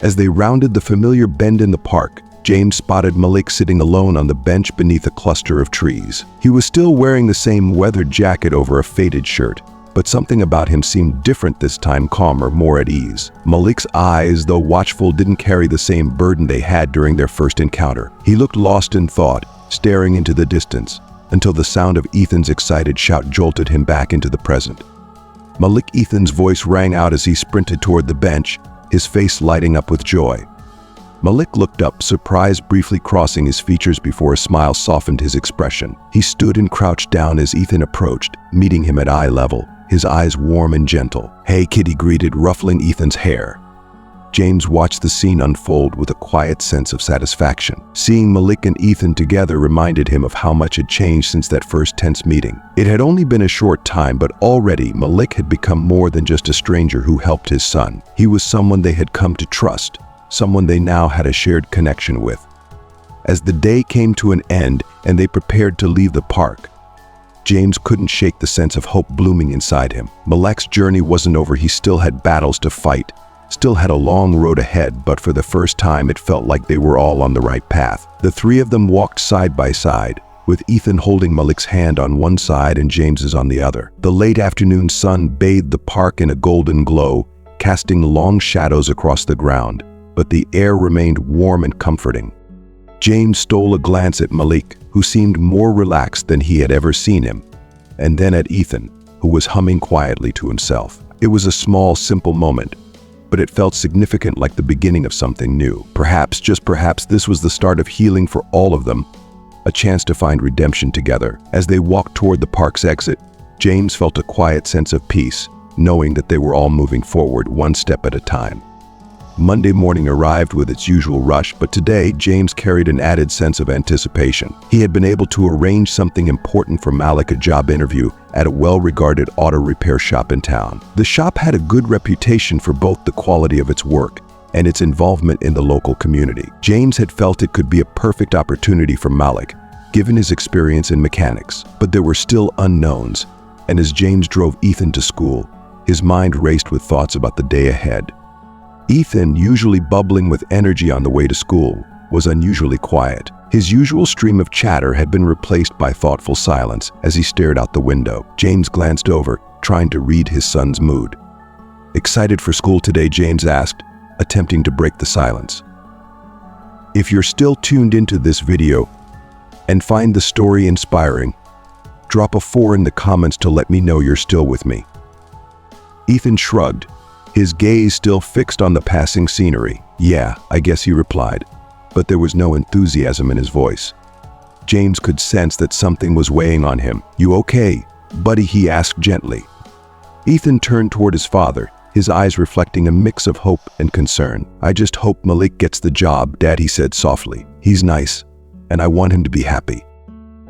As they rounded the familiar bend in the park, James spotted Malik sitting alone on the bench beneath a cluster of trees. He was still wearing the same weathered jacket over a faded shirt, but something about him seemed different this time, calmer, more at ease. Malik's eyes, though watchful, didn't carry the same burden they had during their first encounter. He looked lost in thought, staring into the distance, until the sound of Ethan's excited shout jolted him back into the present. Ethan's voice rang out as he sprinted toward the bench, his face lighting up with joy. Malik looked up, surprise briefly crossing his features before a smile softened his expression. He stood and crouched down as Ethan approached, meeting him at eye level, his eyes warm and gentle. "Hey, kid," he greeted, ruffling Ethan's hair. James watched the scene unfold with a quiet sense of satisfaction. Seeing Malik and Ethan together reminded him of how much had changed since that first tense meeting. It had only been a short time, but already Malik had become more than just a stranger who helped his son. He was someone they had come to trust, someone they now had a shared connection with. As the day came to an end and they prepared to leave the park, James couldn't shake the sense of hope blooming inside him. Malik's journey wasn't over. He still had battles to fight, still had a long road ahead, but for the first time it felt like they were all on the right path. The three of them walked side by side, with Ethan holding Malik's hand on one side and James's on the other. The late afternoon sun bathed the park in a golden glow, casting long shadows across the ground, but the air remained warm and comforting. James stole a glance at Malik, who seemed more relaxed than he had ever seen him, and then at Ethan, who was humming quietly to himself. It was a small, simple moment, but it felt significant, like the beginning of something new. Perhaps, just perhaps, this was the start of healing for all of them, a chance to find redemption together. As they walked toward the park's exit, James felt a quiet sense of peace, knowing that they were all moving forward one step at a time. Monday morning arrived with its usual rush, but today James carried an added sense of anticipation. He had been able to arrange something important for Malik, a job interview at a well-regarded auto repair shop in town. The shop had a good reputation for both the quality of its work and its involvement in the local community. James had felt it could be a perfect opportunity for Malik, given his experience in mechanics. But there were still unknowns, and as James drove Ethan to school, his mind raced with thoughts about the day ahead. Ethan, usually bubbling with energy on the way to school, was unusually quiet. His usual stream of chatter had been replaced by thoughtful silence as he stared out the window. James glanced over, trying to read his son's mood. "Excited for school today?" James asked, attempting to break the silence. If you're still tuned into this video and find the story inspiring, drop a 4 in the comments to let me know you're still with me. Ethan shrugged, his gaze still fixed on the passing scenery. "Yeah, I guess," he replied, but there was no enthusiasm in his voice. James could sense that something was weighing on him. "You okay, buddy?" he asked gently. Ethan turned toward his father, his eyes reflecting a mix of hope and concern. "I just hope Malik gets the job, Dad," he said softly. "He's nice, and I want him to be happy."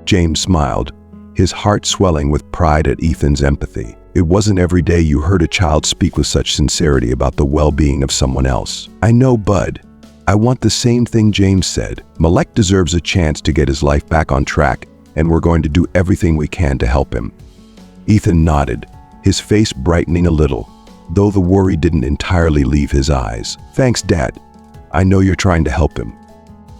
James smiled, his heart swelling with pride at Ethan's empathy. It wasn't every day you heard a child speak with such sincerity about the well-being of someone else. "I know, bud. I want the same thing," James said. "Malik deserves a chance to get his life back on track, and we're going to do everything we can to help him." Ethan nodded, his face brightening a little, though the worry didn't entirely leave his eyes. "Thanks, Dad. I know you're trying to help him."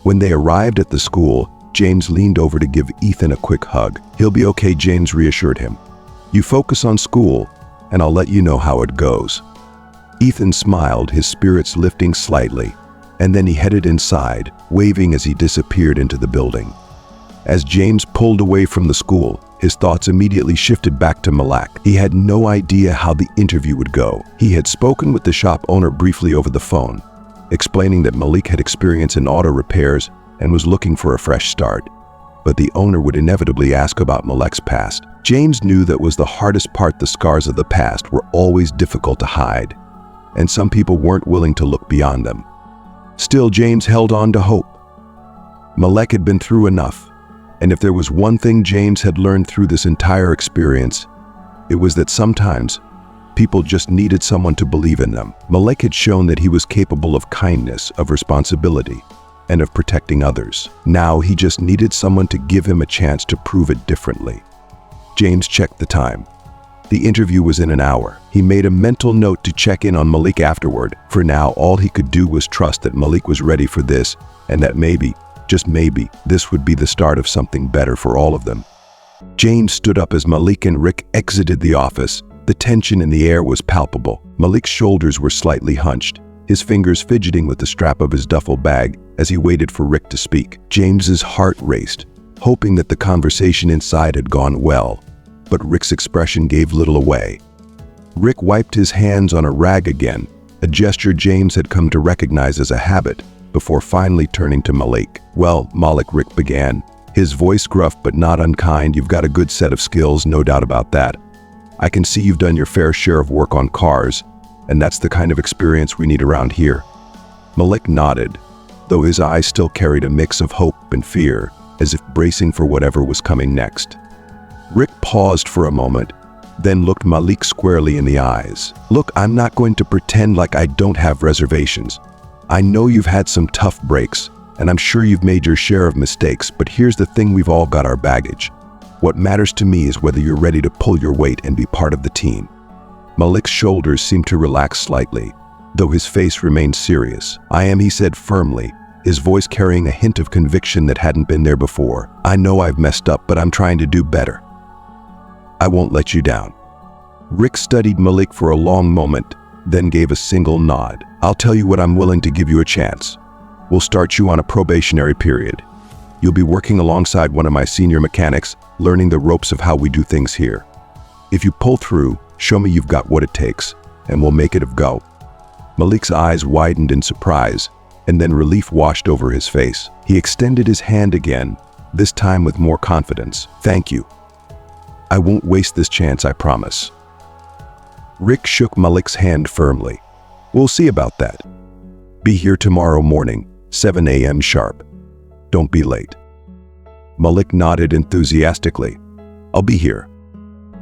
When they arrived at the school, James leaned over to give Ethan a quick hug. "He'll be okay," James reassured him. "You focus on school, and I'll let you know how it goes." Ethan smiled, his spirits lifting slightly, and then he headed inside, waving as he disappeared into the building. As James pulled away from the school, his thoughts immediately shifted back to Malik. He had no idea how the interview would go. He had spoken with the shop owner briefly over the phone, explaining that Malik had experience in auto repairs and was looking for a fresh start. But the owner would inevitably ask about Malik's past. James knew that was the hardest part. The scars of the past were always difficult to hide, and some people weren't willing to look beyond them. Still, James held on to hope. Malik had been through enough, and if there was one thing James had learned through this entire experience, it was that sometimes people just needed someone to believe in them. Malik had shown that he was capable of kindness, of responsibility, and of protecting others. Now he just needed someone to give him a chance to prove it differently. James checked the time. The interview was in an hour. He made a mental note to check in on Malik afterward. For now, all he could do was trust that Malik was ready for this, and that maybe, just maybe, this would be the start of something better for all of them. James stood up as Malik and Rick exited the office. The tension in the air was palpable. Malik's shoulders were slightly hunched, his fingers fidgeting with the strap of his duffel bag as he waited for Rick to speak. James's heart raced, hoping that the conversation inside had gone well, but Rick's expression gave little away. Rick wiped his hands on a rag again, a gesture James had come to recognize as a habit, before finally turning to Malik. "Well, Malik," Rick began, his voice gruff but not unkind, "you've got a good set of skills, no doubt about that. I can see you've done your fair share of work on cars, and that's the kind of experience we need around here." Malik nodded, though his eyes still carried a mix of hope and fear, as if bracing for whatever was coming next. Rick paused for a moment, then looked Malik squarely in the eyes. "Look, I'm not going to pretend like I don't have reservations. I know you've had some tough breaks, and I'm sure you've made your share of mistakes, but here's the thing, we've all got our baggage. What matters to me is whether you're ready to pull your weight and be part of the team." Malik's shoulders seemed to relax slightly, though his face remained serious. "I am," he said firmly, his voice carrying a hint of conviction that hadn't been there before. "I know I've messed up, but I'm trying to do better. I won't let you down." Rick studied Malik for a long moment, then gave a single nod. "I'll tell you what, I'm willing to give you a chance. We'll start you on a probationary period. You'll be working alongside one of my senior mechanics, learning the ropes of how we do things here. If you pull through, show me you've got what it takes, and we'll make it a go." Malik's eyes widened in surprise, and then relief washed over his face. He extended his hand again, this time with more confidence. "Thank you. I won't waste this chance, I promise." Rick shook Malik's hand firmly. "We'll see about that. Be here tomorrow morning, 7 a.m. sharp. Don't be late." Malik nodded enthusiastically. "I'll be here."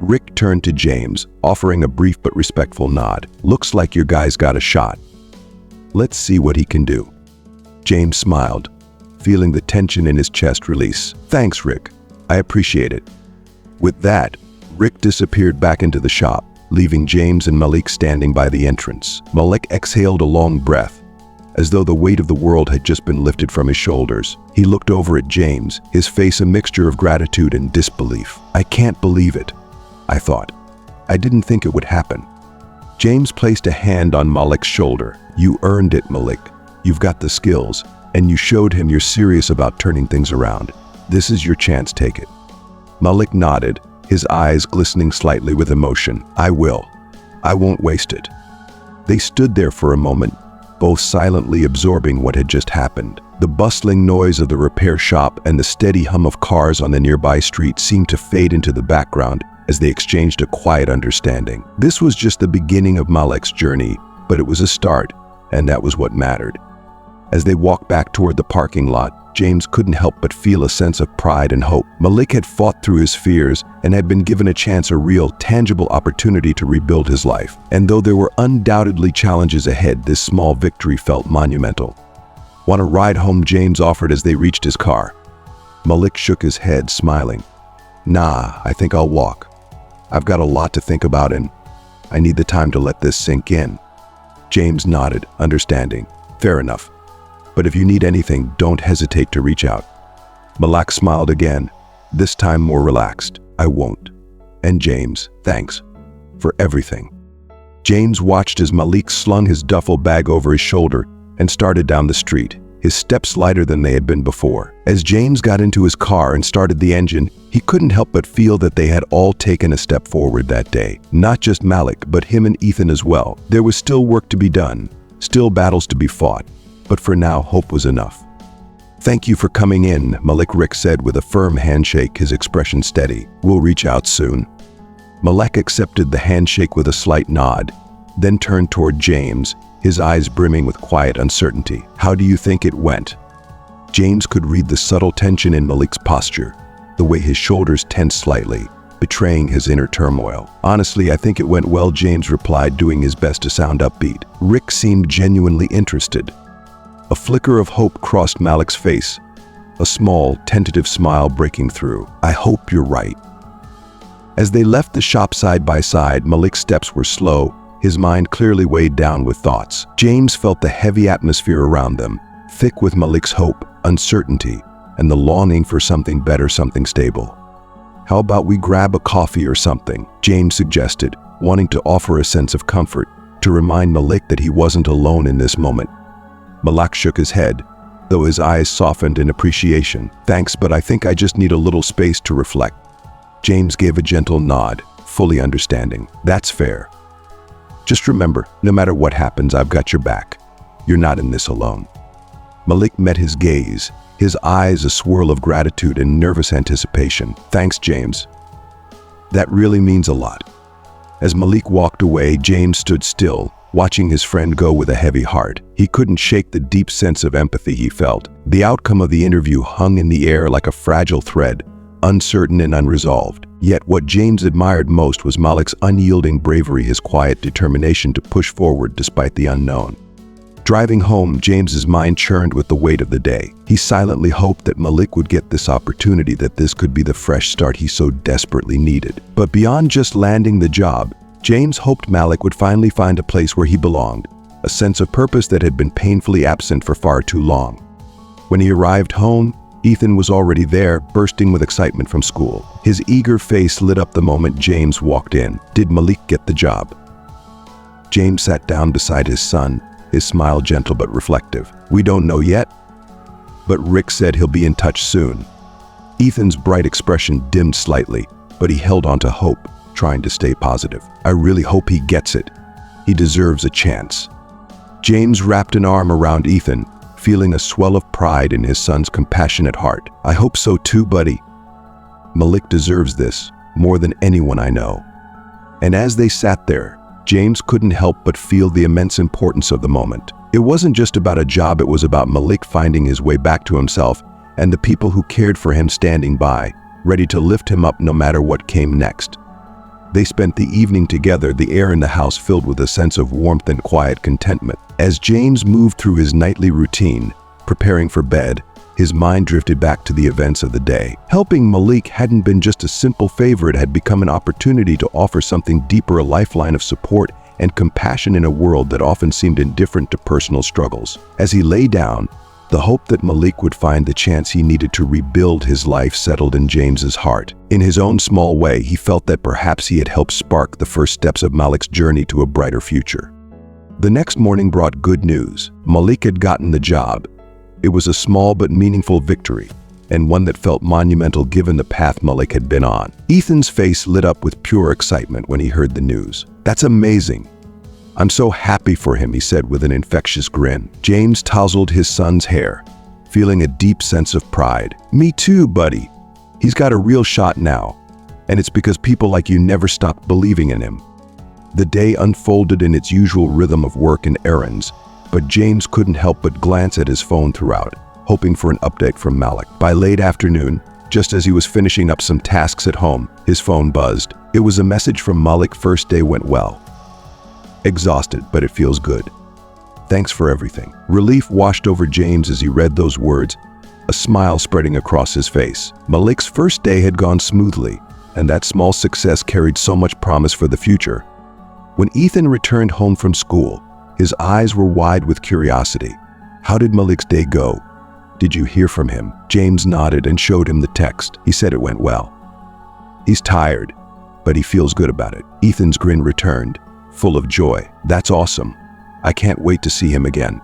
Rick turned to James, offering a brief but respectful nod. "Looks like your guy's got a shot. Let's see what he can do." James smiled, feeling the tension in his chest release. "Thanks, Rick. I appreciate it." With that, Rick disappeared back into the shop, leaving James and Malik standing by the entrance. Malik exhaled a long breath, as though the weight of the world had just been lifted from his shoulders. He looked over at James, his face a mixture of gratitude and disbelief. "I can't believe it," I thought. "I didn't think it would happen." James placed a hand on Malik's shoulder. "You earned it, Malik. You've got the skills, and you showed him you're serious about turning things around. This is your chance, take it." Malik nodded, his eyes glistening slightly with emotion. "I will. I won't waste it." They stood there for a moment, both silently absorbing what had just happened. The bustling noise of the repair shop and the steady hum of cars on the nearby street seemed to fade into the background as they exchanged a quiet understanding. This was just the beginning of Malik's journey, but it was a start, and that was what mattered. As they walked back toward the parking lot, James couldn't help but feel a sense of pride and hope. Malik had fought through his fears and had been given a chance, a real, tangible opportunity to rebuild his life. And though there were undoubtedly challenges ahead, this small victory felt monumental. "Want a ride home?" James offered as they reached his car. Malik shook his head, smiling. "Nah, I think I'll walk. I've got a lot to think about and I need the time to let this sink in." James nodded, understanding. "Fair enough. But if you need anything, don't hesitate to reach out." Malik smiled again, this time more relaxed. "I won't. And James, thanks for everything." James watched as Malik slung his duffel bag over his shoulder and started down the street, his steps lighter than they had been before. As James got into his car and started the engine, he couldn't help but feel that they had all taken a step forward that day. Not just Malik, but him and Ethan as well. There was still work to be done, still battles to be fought. But for now, hope was enough. "Thank you for coming in," Rick said with a firm handshake, his expression steady. "We'll reach out soon." Malik accepted the handshake with a slight nod, then turned toward James, his eyes brimming with quiet uncertainty. "How do you think it went?" James could read the subtle tension in Malik's posture, the way his shoulders tensed slightly, betraying his inner turmoil. "Honestly, I think it went well," James replied, doing his best to sound upbeat. Rick seemed genuinely interested. A flicker of hope crossed Malik's face, a small, tentative smile breaking through. "I hope you're right." As they left the shop side by side, Malik's steps were slow, his mind clearly weighed down with thoughts. James felt the heavy atmosphere around them, thick with Malik's hope, uncertainty, and the longing for something better, something stable. "How about we grab a coffee or something?" James suggested, wanting to offer a sense of comfort, to remind Malik that he wasn't alone in this moment. Malik shook his head, though his eyes softened in appreciation. "Thanks, but I think I just need a little space to reflect." James gave a gentle nod, fully understanding. "That's fair. Just remember, no matter what happens, I've got your back. You're not in this alone." Malik met his gaze, his eyes a swirl of gratitude and nervous anticipation. "Thanks, James. That really means a lot." As Malik walked away, James stood still, watching his friend go with a heavy heart. He couldn't shake the deep sense of empathy he felt. The outcome of the interview hung in the air like a fragile thread, uncertain and unresolved. Yet what James admired most was Malik's unyielding bravery, his quiet determination to push forward despite the unknown. Driving home, James's mind churned with the weight of the day. He silently hoped that Malik would get this opportunity, that this could be the fresh start he so desperately needed. But beyond just landing the job, James hoped Malik would finally find a place where he belonged, a sense of purpose that had been painfully absent for far too long. When he arrived home, Ethan was already there, bursting with excitement from school. His eager face lit up the moment James walked in. "Did Malik get the job?" James sat down beside his son, his smile gentle but reflective. "We don't know yet, but Rick said he'll be in touch soon." Ethan's bright expression dimmed slightly, but he held on to hope, trying to stay positive. "I really hope he gets it. He deserves a chance." James wrapped an arm around Ethan, feeling a swell of pride in his son's compassionate heart. "I hope so too, buddy. Malik deserves this more than anyone I know." And as they sat there, James couldn't help but feel the immense importance of the moment. It wasn't just about a job, it was about Malik finding his way back to himself and the people who cared for him standing by, ready to lift him up no matter what came next. They spent the evening together, the air in the house filled with a sense of warmth and quiet contentment. As James moved through his nightly routine, preparing for bed, his mind drifted back to the events of the day. Helping Malik hadn't been just a simple favor, it had become an opportunity to offer something deeper, a lifeline of support and compassion in a world that often seemed indifferent to personal struggles. As he lay down, the hope that Malik would find the chance he needed to rebuild his life settled in James's heart. In his own small way, he felt that perhaps he had helped spark the first steps of Malik's journey to a brighter future. The next morning brought good news. Malik had gotten the job. It was a small but meaningful victory, and one that felt monumental given the path Malik had been on. Ethan's face lit up with pure excitement when he heard the news. "That's amazing. I'm so happy for him," he said with an infectious grin. James tousled his son's hair, feeling a deep sense of pride. "Me too, buddy. He's got a real shot now, and it's because people like you never stopped believing in him." The day unfolded in its usual rhythm of work and errands, but James couldn't help but glance at his phone throughout, hoping for an update from Malik. By late afternoon, just as he was finishing up some tasks at home, his phone buzzed. It was a message from Malik. "First day went well. Exhausted, but it feels good. Thanks for everything." Relief washed over James as he read those words, a smile spreading across his face. Malik's first day had gone smoothly, and that small success carried so much promise for the future. When Ethan returned home from school, his eyes were wide with curiosity. "How did Malik's day go? Did you hear from him?" James nodded and showed him the text. He said it went well. "He's tired, but he feels good about it." Ethan's grin returned, full of joy. "That's awesome. I can't wait to see him again."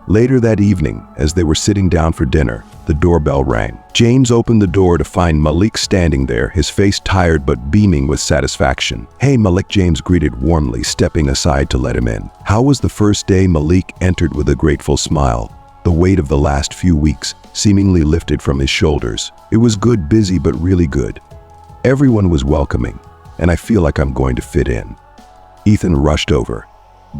Later that evening, as they were sitting down for dinner, the doorbell rang. James opened the door to find Malik standing there, his face tired but beaming with satisfaction. "Hey, Malik," James greeted warmly, stepping aside to let him in. "How was the first day?" Malik entered with a grateful smile, the weight of the last few weeks seemingly lifted from his shoulders. "It was good, busy but really good. Everyone was welcoming, and I feel like I'm going to fit in." Ethan rushed over,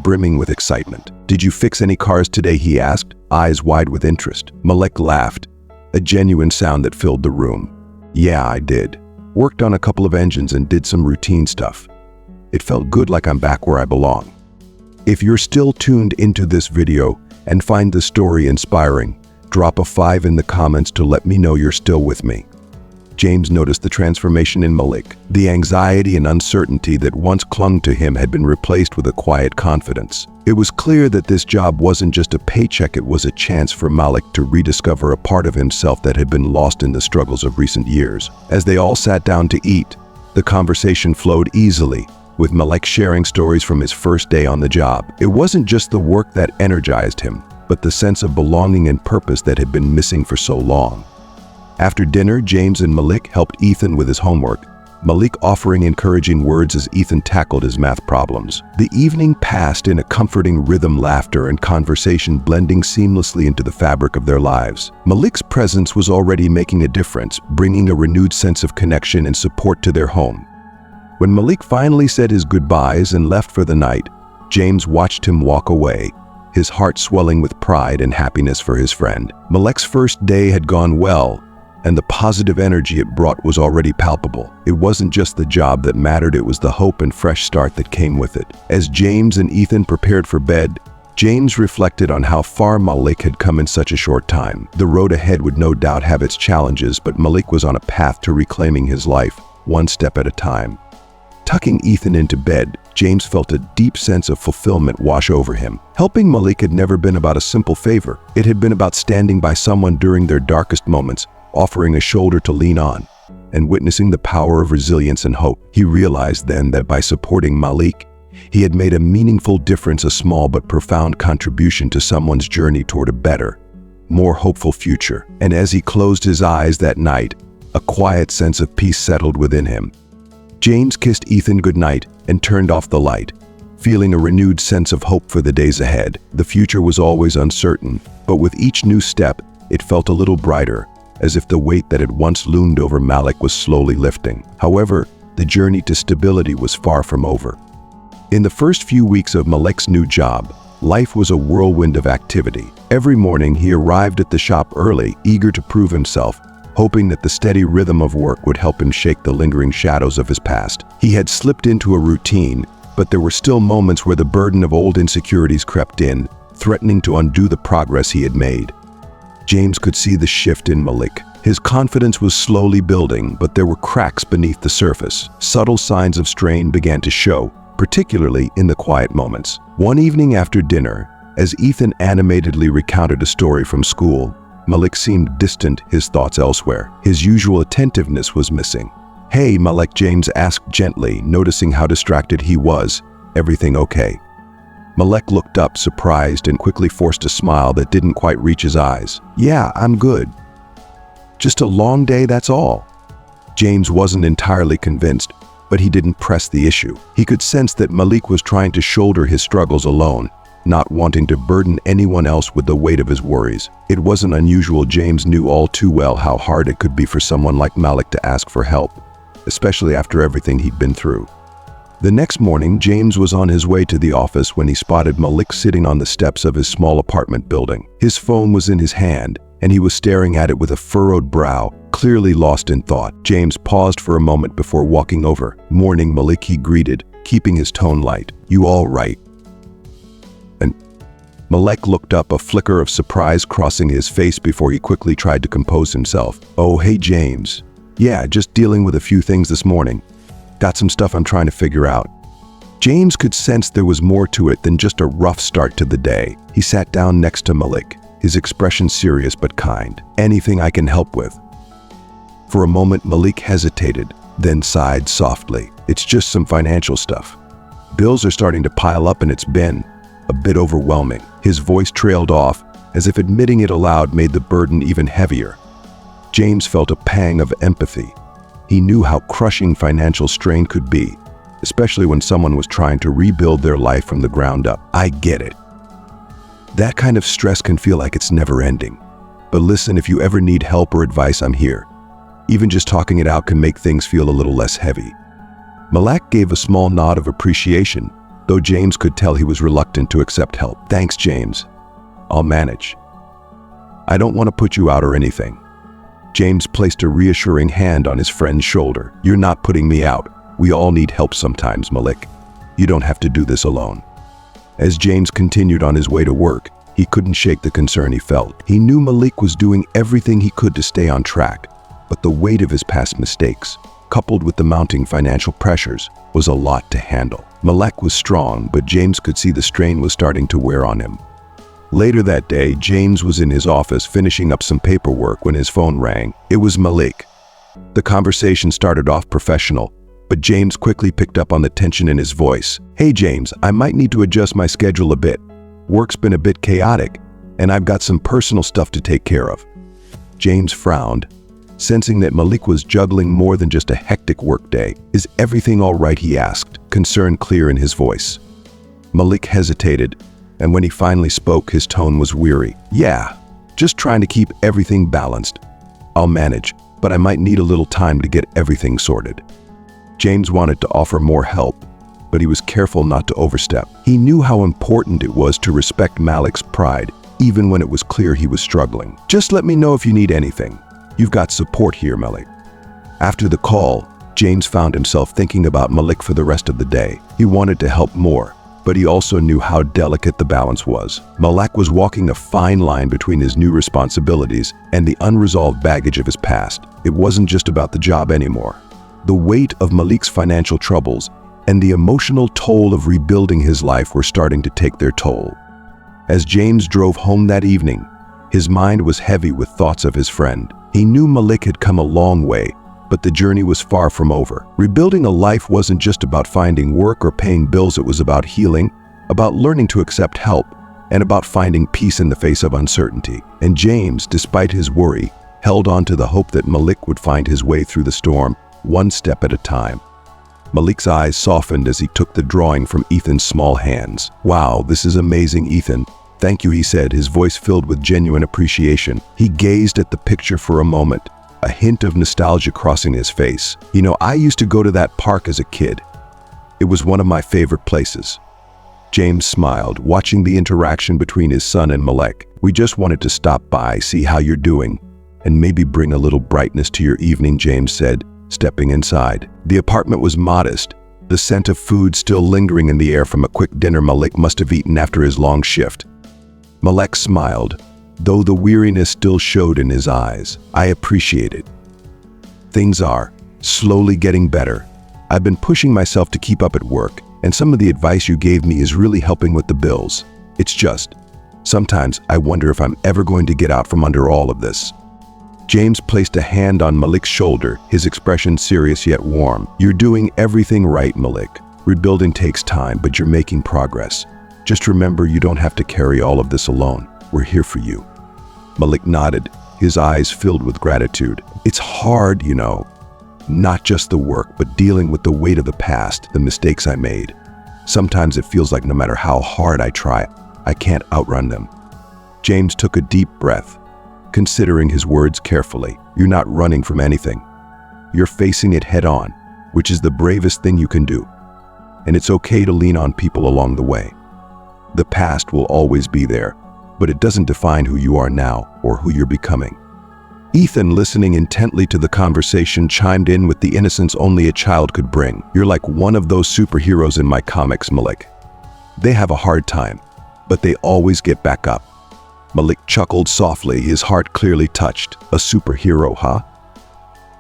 brimming with excitement. "Did you fix any cars today?" he asked, eyes wide with interest. Malik laughed, a genuine sound that filled the room. "Yeah, I did. Worked on a couple of engines and did some routine stuff. It felt good, like I'm back where I belong." If you're still tuned into this video and find the story inspiring, drop a 5 in the comments to let me know you're still with me. James noticed the transformation in Malik. The anxiety and uncertainty that once clung to him had been replaced with a quiet confidence. It was clear that this job wasn't just a paycheck, it was a chance for Malik to rediscover a part of himself that had been lost in the struggles of recent years. As they all sat down to eat, the conversation flowed easily, with Malik sharing stories from his first day on the job. It wasn't just the work that energized him, but the sense of belonging and purpose that had been missing for so long. After dinner, James and Malik helped Ethan with his homework, Malik offering encouraging words as Ethan tackled his math problems. The evening passed in a comforting rhythm, laughter and conversation blending seamlessly into the fabric of their lives. Malik's presence was already making a difference, bringing a renewed sense of connection and support to their home. When Malik finally said his goodbyes and left for the night, James watched him walk away, his heart swelling with pride and happiness for his friend. Malik's first day had gone well, and the positive energy it brought was already palpable. It wasn't just the job that mattered, it was the hope and fresh start that came with it. As James and Ethan prepared for bed, James reflected on how far Malik had come in such a short time. The road ahead would no doubt have its challenges, but Malik was on a path to reclaiming his life, one step at a time. Tucking Ethan into bed, James felt a deep sense of fulfillment wash over him. Helping Malik had never been about a simple favor. It had been about standing by someone during their darkest moments, offering a shoulder to lean on, and witnessing the power of resilience and hope. He realized then that by supporting Malik, he had made a meaningful difference, a small but profound contribution to someone's journey toward a better, more hopeful future. And as he closed his eyes that night, a quiet sense of peace settled within him. James kissed Ethan goodnight and turned off the light, feeling a renewed sense of hope for the days ahead. The future was always uncertain, but with each new step, it felt a little brighter, as if the weight that had once loomed over Malik was slowly lifting. However, the journey to stability was far from over. In the first few weeks of Malik's new job, life was a whirlwind of activity. Every morning he arrived at the shop early, eager to prove himself, hoping that the steady rhythm of work would help him shake the lingering shadows of his past. He had slipped into a routine, but there were still moments where the burden of old insecurities crept in, threatening to undo the progress he had made. James could see the shift in Malik. His confidence was slowly building, but there were cracks beneath the surface. Subtle signs of strain began to show, particularly in the quiet moments. One evening after dinner, as Ethan animatedly recounted a story from school, Malik seemed distant, his thoughts elsewhere. His usual attentiveness was missing. "Hey, Malik," James asked gently, noticing how distracted he was. "Everything okay?" Malik looked up, surprised, and quickly forced a smile that didn't quite reach his eyes. "Yeah, I'm good. Just a long day, that's all." James wasn't entirely convinced, but he didn't press the issue. He could sense that Malik was trying to shoulder his struggles alone, not wanting to burden anyone else with the weight of his worries. It wasn't unusual. James knew all too well how hard it could be for someone like Malik to ask for help, especially after everything he'd been through. The next morning, James was on his way to the office when he spotted Malik sitting on the steps of his small apartment building. His phone was in his hand, and he was staring at it with a furrowed brow, clearly lost in thought. James paused for a moment before walking over. "Morning, Malik," he greeted, keeping his tone light. "You all right?" And Malik looked up, a flicker of surprise crossing his face before he quickly tried to compose himself. "Oh, hey, James. Yeah, just dealing with a few things this morning. Got some stuff I'm trying to figure out." James could sense there was more to it than just a rough start to the day. He sat down next to Malik, his expression serious but kind. "Anything I can help with?" For a moment, Malik hesitated, then sighed softly. "It's just some financial stuff. Bills are starting to pile up and it's been a bit overwhelming." His voice trailed off, as if admitting it aloud made the burden even heavier. James felt a pang of empathy. He knew how crushing financial strain could be, especially when someone was trying to rebuild their life from the ground up. "I get it. That kind of stress can feel like it's never ending. But listen, if you ever need help or advice, I'm here. Even just talking it out can make things feel a little less heavy." Malik gave a small nod of appreciation, though James could tell he was reluctant to accept help. "Thanks, James. I'll manage. I don't want to put you out or anything." James placed a reassuring hand on his friend's shoulder. "You're not putting me out. We all need help sometimes, Malik. You don't have to do this alone." As James continued on his way to work, he couldn't shake the concern he felt. He knew Malik was doing everything he could to stay on track, but the weight of his past mistakes, coupled with the mounting financial pressures, was a lot to handle. Malik was strong, but James could see the strain was starting to wear on him. Later that day, James was in his office finishing up some paperwork when his phone rang. It was Malik. The conversation started off professional, but James quickly picked up on the tension in his voice. "Hey James, I might need to adjust my schedule a bit. Work's been a bit chaotic, and I've got some personal stuff to take care of." James frowned, sensing that Malik was juggling more than just a hectic workday. "Is everything all right?" he asked, concern clear in his voice. Malik hesitated, and when he finally spoke, his tone was weary. "Yeah, just trying to keep everything balanced. I'll manage, but I might need a little time to get everything sorted." James wanted to offer more help, but he was careful not to overstep. He knew how important it was to respect Malik's pride, even when it was clear he was struggling. "Just let me know if you need anything. You've got support here, Malik." After the call, James found himself thinking about Malik for the rest of the day. He wanted to help more, but he also knew how delicate the balance was. Malik was walking a fine line between his new responsibilities and the unresolved baggage of his past. It wasn't just about the job anymore. The weight of Malik's financial troubles and the emotional toll of rebuilding his life were starting to take their toll. As James drove home that evening, his mind was heavy with thoughts of his friend. He knew Malik had come a long way, but the journey was far from over. Rebuilding a life wasn't just about finding work or paying bills. It was about healing, about learning to accept help, and about finding peace in the face of uncertainty. And James, despite his worry, held on to the hope that Malik would find his way through the storm, one step at a time. Malik's eyes softened as he took the drawing from Ethan's small hands. "Wow, this is amazing, Ethan. Thank you," he said, his voice filled with genuine appreciation. He gazed at the picture for a moment, a hint of nostalgia crossing his face. "You know, I used to go to that park as a kid. It was one of my favorite places." James smiled, watching the interaction between his son and Malik. "We just wanted to stop by, see how you're doing, and maybe bring a little brightness to your evening," James said, stepping inside. The apartment was modest, the scent of food still lingering in the air from a quick dinner Malik must have eaten after his long shift. Malik smiled, though the weariness still showed in his eyes. "I appreciate it. Things are slowly getting better. I've been pushing myself to keep up at work, and some of the advice you gave me is really helping with the bills. It's just, sometimes I wonder if I'm ever going to get out from under all of this." James placed a hand on Malik's shoulder, his expression serious yet warm. "You're doing everything right, Malik. Rebuilding takes time, but you're making progress. Just remember, you don't have to carry all of this alone. We're here for you." Malik nodded, his eyes filled with gratitude. "It's hard, you know. Not just the work, but dealing with the weight of the past, the mistakes I made. Sometimes it feels like no matter how hard I try, I can't outrun them." James took a deep breath, considering his words carefully. "You're not running from anything. You're facing it head on, which is the bravest thing you can do. And it's okay to lean on people along the way. The past will always be there, but it doesn't define who you are now or who you're becoming." Ethan, listening intently to the conversation, chimed in with the innocence only a child could bring. "You're like one of those superheroes in my comics, Malik. They have a hard time, but they always get back up." Malik chuckled softly, his heart clearly touched. "A superhero, huh?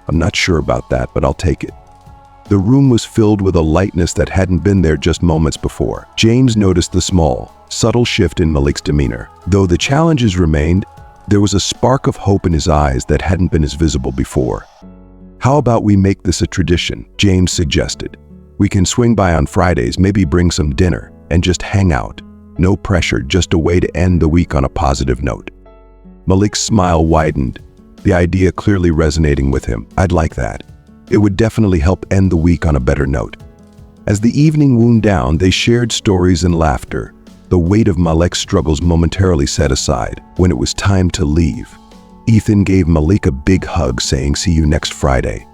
I'm not sure about that, but I'll take it." The room was filled with a lightness that hadn't been there just moments before. James noticed the small, subtle shift in Malik's demeanor. Though the challenges remained, there was a spark of hope in his eyes that hadn't been as visible before. "How about we make this a tradition?" James suggested. "We can swing by on Fridays, maybe bring some dinner, and just hang out. No pressure, just a way to end the week on a positive note." Malik's smile widened, the idea clearly resonating with him. "I'd like that. It would definitely help end the week on a better note." As the evening wound down, they shared stories and laughter, the weight of Malik's struggles momentarily set aside. When it was time to leave, Ethan gave Malik a big hug, saying, "See you next Friday."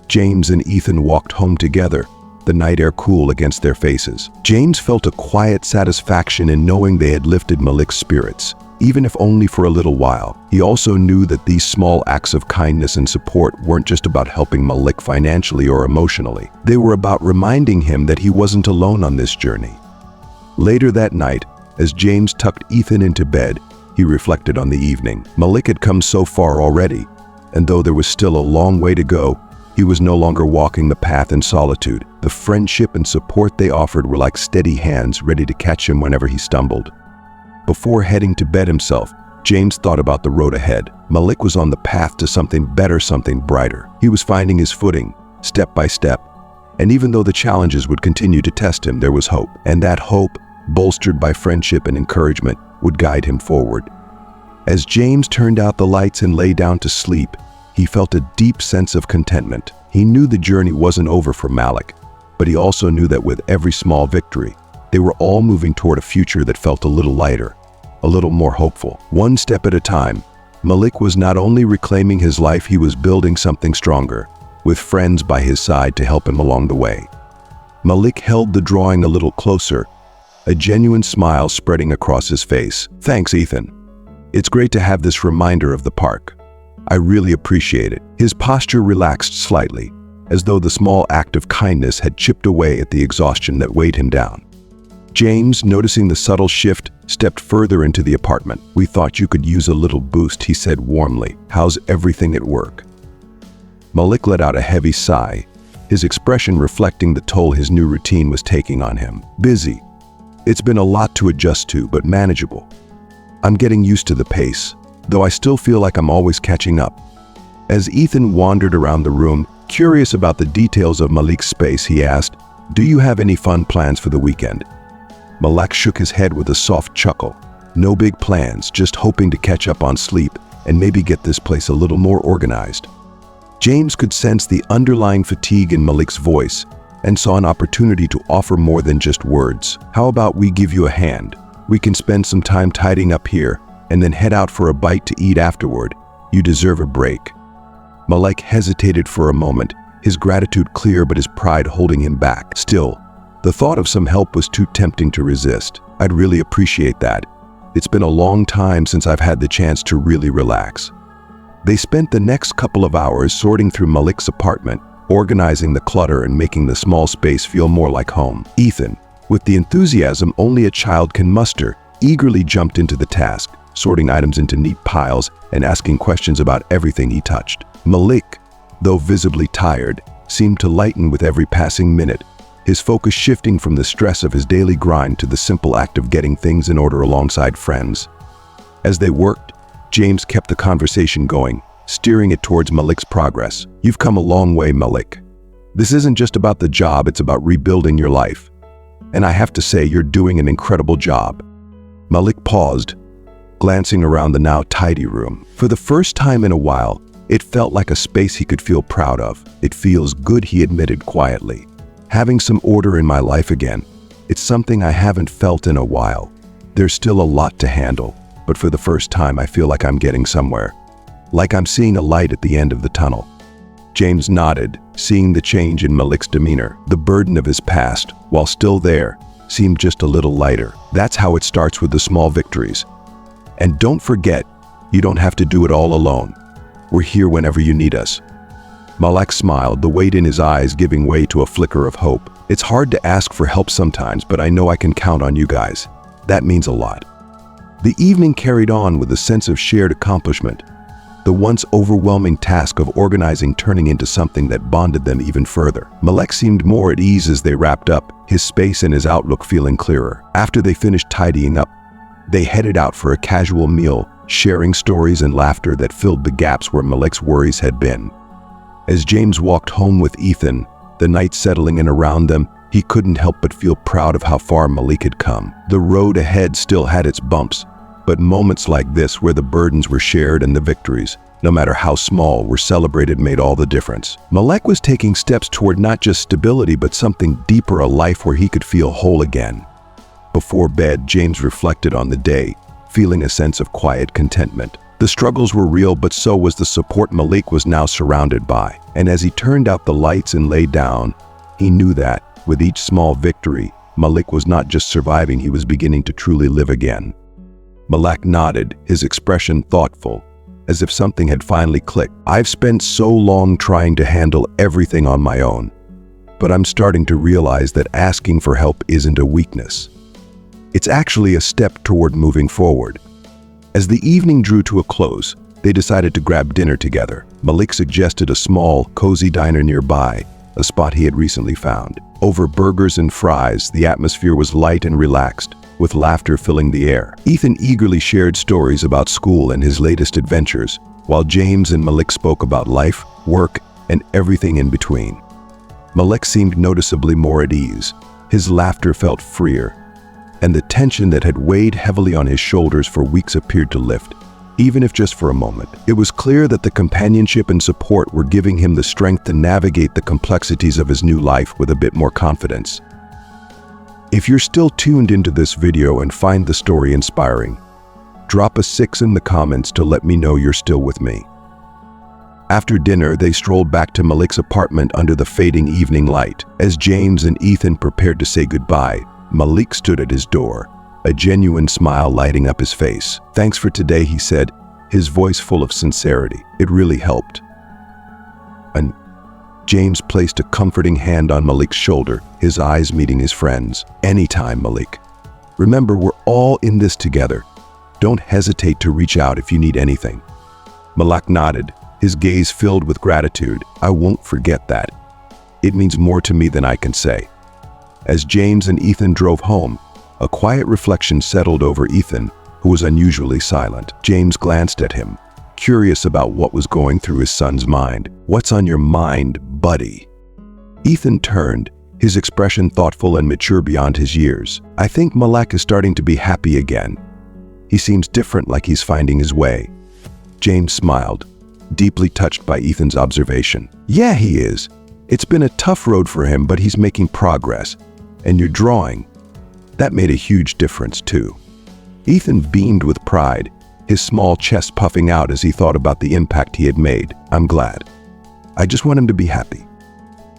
James and Ethan walked home together, the night air cool against their faces. James felt a quiet satisfaction in knowing they had lifted Malik's spirits, even if only for a little while. He also knew that these small acts of kindness and support weren't just about helping Malik financially or emotionally. They were about reminding him that he wasn't alone on this journey. Later that night, as James tucked Ethan into bed, he reflected on the evening. Malik had come so far already, And though there was still a long way to go, he was no longer walking the path in solitude. The friendship and support they offered were like steady hands ready to catch him whenever he stumbled. Before heading to bed himself, James thought about the road ahead. Malik was on the path to something better, something brighter. He was finding his footing, step by step. And even though the challenges would continue to test him, there was hope. And that hope, bolstered by friendship and encouragement, would guide him forward. As James turned out the lights and lay down to sleep, he felt a deep sense of contentment. He knew the journey wasn't over for Malik, but he also knew that with every small victory, they were all moving toward a future that felt a little lighter, a little more hopeful. One step at a time, Malik was not only reclaiming his life, he was building something stronger, with friends by his side to help him along the way. Malik held the drawing a little closer, a genuine smile spreading across his face. "Thanks, Ethan. It's great to have this reminder of the park. I really appreciate it." His posture relaxed slightly, as though the small act of kindness had chipped away at the exhaustion that weighed him down. James, noticing the subtle shift, stepped further into the apartment. "We thought you could use a little boost," he said warmly. "How's everything at work?" Malik let out a heavy sigh, his expression reflecting the toll his new routine was taking on him. "Busy. It's been a lot to adjust to, but manageable. I'm getting used to the pace, though I still feel like I'm always catching up." As Ethan wandered around the room, curious about the details of Malik's space, he asked, "Do you have any fun plans for the weekend?" Malik shook his head with a soft chuckle. "No big plans, just hoping to catch up on sleep and maybe get this place a little more organized." James could sense the underlying fatigue in Malik's voice and saw an opportunity to offer more than just words. "How about we give you a hand? We can spend some time tidying up here and then head out for a bite to eat afterward. You deserve a break." Malik hesitated for a moment, his gratitude clear but his pride holding him back. Still, the thought of some help was too tempting to resist. "I'd really appreciate that. It's been a long time since I've had the chance to really relax." They spent the next couple of hours sorting through Malik's apartment, organizing the clutter and making the small space feel more like home. Ethan, with the enthusiasm only a child can muster, eagerly jumped into the task, sorting items into neat piles and asking questions about everything he touched. Malik, though visibly tired, seemed to lighten with every passing minute, his focus shifting from the stress of his daily grind to the simple act of getting things in order alongside friends. As they worked, James kept the conversation going, steering it towards Malik's progress. "You've come a long way, Malik. This isn't just about the job, it's about rebuilding your life. And I have to say, you're doing an incredible job." Malik paused, glancing around the now tidy room. For the first time in a while, it felt like a space he could feel proud of. "It feels good," he admitted quietly. "Having some order in my life again. It's something I haven't felt in a while. There's still a lot to handle, but for the first time I feel like I'm getting somewhere. Like I'm seeing a light at the end of the tunnel." James nodded, seeing the change in Malik's demeanor. The burden of his past, while still there, seemed just a little lighter. "That's how it starts, with the small victories. And don't forget, you don't have to do it all alone. We're here whenever you need us." Malik smiled, the weight in his eyes giving way to a flicker of hope. "It's hard to ask for help sometimes, but I know I can count on you guys. That means a lot." The evening carried on with a sense of shared accomplishment, the once overwhelming task of organizing turning into something that bonded them even further. Malik seemed more at ease as they wrapped up, his space and his outlook feeling clearer. After they finished tidying up, they headed out for a casual meal, sharing stories and laughter that filled the gaps where Malik's worries had been. As James walked home with Ethan, the night settling in around them, he couldn't help but feel proud of how far Malik had come. The road ahead still had its bumps, but moments like this, where the burdens were shared and the victories, no matter how small, were celebrated, made all the difference. Malik was taking steps toward not just stability, but something deeper, a life where he could feel whole again. Before bed, James reflected on the day, feeling a sense of quiet contentment. The struggles were real, but so was the support Malik was now surrounded by. And as he turned out the lights and lay down, he knew that, with each small victory, Malik was not just surviving, he was beginning to truly live again. Malik nodded, his expression thoughtful, as if something had finally clicked. "I've spent so long trying to handle everything on my own, but I'm starting to realize that asking for help isn't a weakness. It's actually a step toward moving forward." As the evening drew to a close, they decided to grab dinner together. Malik suggested a small, cozy diner nearby, a spot he had recently found. Over burgers and fries, the atmosphere was light and relaxed, with laughter filling the air. Ethan eagerly shared stories about school and his latest adventures, while James and Malik spoke about life, work, and everything in between. Malik seemed noticeably more at ease. His laughter felt freer, and the tension that had weighed heavily on his shoulders for weeks appeared to lift, even if just for a moment. It was clear that the companionship and support were giving him the strength to navigate the complexities of his new life with a bit more confidence. If you're still tuned into this video and find the story inspiring, drop a 6 in the comments to let me know you're still with me. After dinner, they strolled back to Malik's apartment under the fading evening light. As James and Ethan prepared to say goodbye, Malik stood at his door, a genuine smile lighting up his face. "Thanks for today," he said, his voice full of sincerity. "It really helped." And James placed a comforting hand on Malik's shoulder, his eyes meeting his friend's. "Anytime, Malik. Remember, we're all in this together. Don't hesitate to reach out if you need anything." Malik nodded, his gaze filled with gratitude. "I won't forget that. It means more to me than I can say." As James and Ethan drove home, a quiet reflection settled over Ethan, who was unusually silent. James glanced at him, curious about what was going through his son's mind. "What's on your mind, buddy?" Ethan turned, his expression thoughtful and mature beyond his years. "I think Malik is starting to be happy again. He seems different, like he's finding his way." James smiled, deeply touched by Ethan's observation. "Yeah, he is. It's been a tough road for him, but he's making progress. And your drawing, that made a huge difference too." Ethan beamed with pride, his small chest puffing out as he thought about the impact he had made. "I'm glad. I just want him to be happy."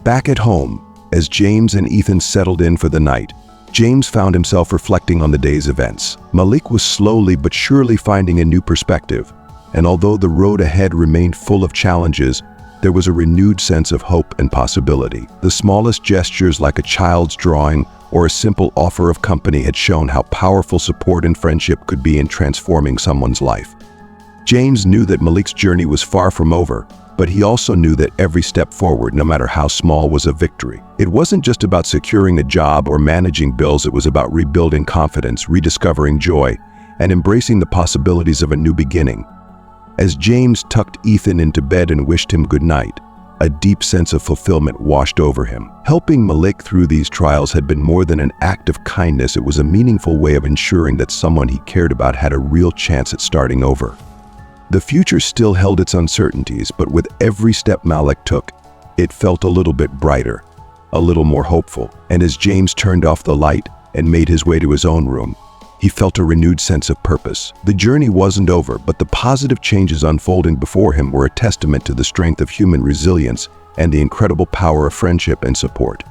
Back at home, as James and Ethan settled in for the night, James found himself reflecting on the day's events. Malik was slowly but surely finding a new perspective, and although the road ahead remained full of challenges, there was a renewed sense of hope and possibility. The smallest gestures, like a child's drawing or a simple offer of company, had shown how powerful support and friendship could be in transforming someone's life. James knew that Malik's journey was far from over, but he also knew that every step forward, no matter how small, was a victory. It wasn't just about securing a job or managing bills, it was about rebuilding confidence, rediscovering joy, and embracing the possibilities of a new beginning. As James tucked Ethan into bed and wished him good night, a deep sense of fulfillment washed over him. Helping Malik through these trials had been more than an act of kindness. It was a meaningful way of ensuring that someone he cared about had a real chance at starting over. The future still held its uncertainties, but with every step Malik took, it felt a little bit brighter, a little more hopeful. And as James turned off the light and made his way to his own room, he felt a renewed sense of purpose. The journey wasn't over, but the positive changes unfolding before him were a testament to the strength of human resilience and the incredible power of friendship and support.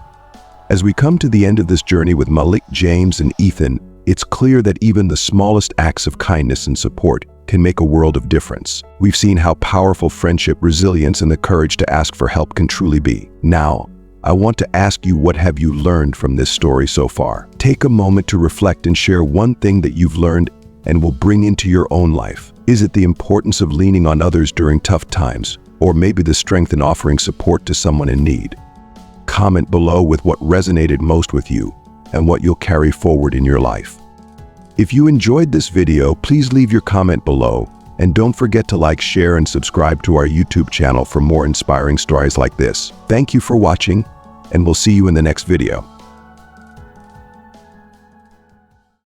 As we come to the end of this journey with Malik, James, and Ethan, it's clear that even the smallest acts of kindness and support can make a world of difference. We've seen how powerful friendship, resilience, and the courage to ask for help can truly be. Now, I want to ask you, what have you learned from this story so far? Take a moment to reflect and share one thing that you've learned and will bring into your own life. Is it the importance of leaning on others during tough times, or maybe the strength in offering support to someone in need? Comment below with what resonated most with you and what you'll carry forward in your life. If you enjoyed this video, please leave your comment below, and don't forget to like, share, and subscribe to our YouTube channel for more inspiring stories like this. Thank you for watching, and we'll see you in the next video.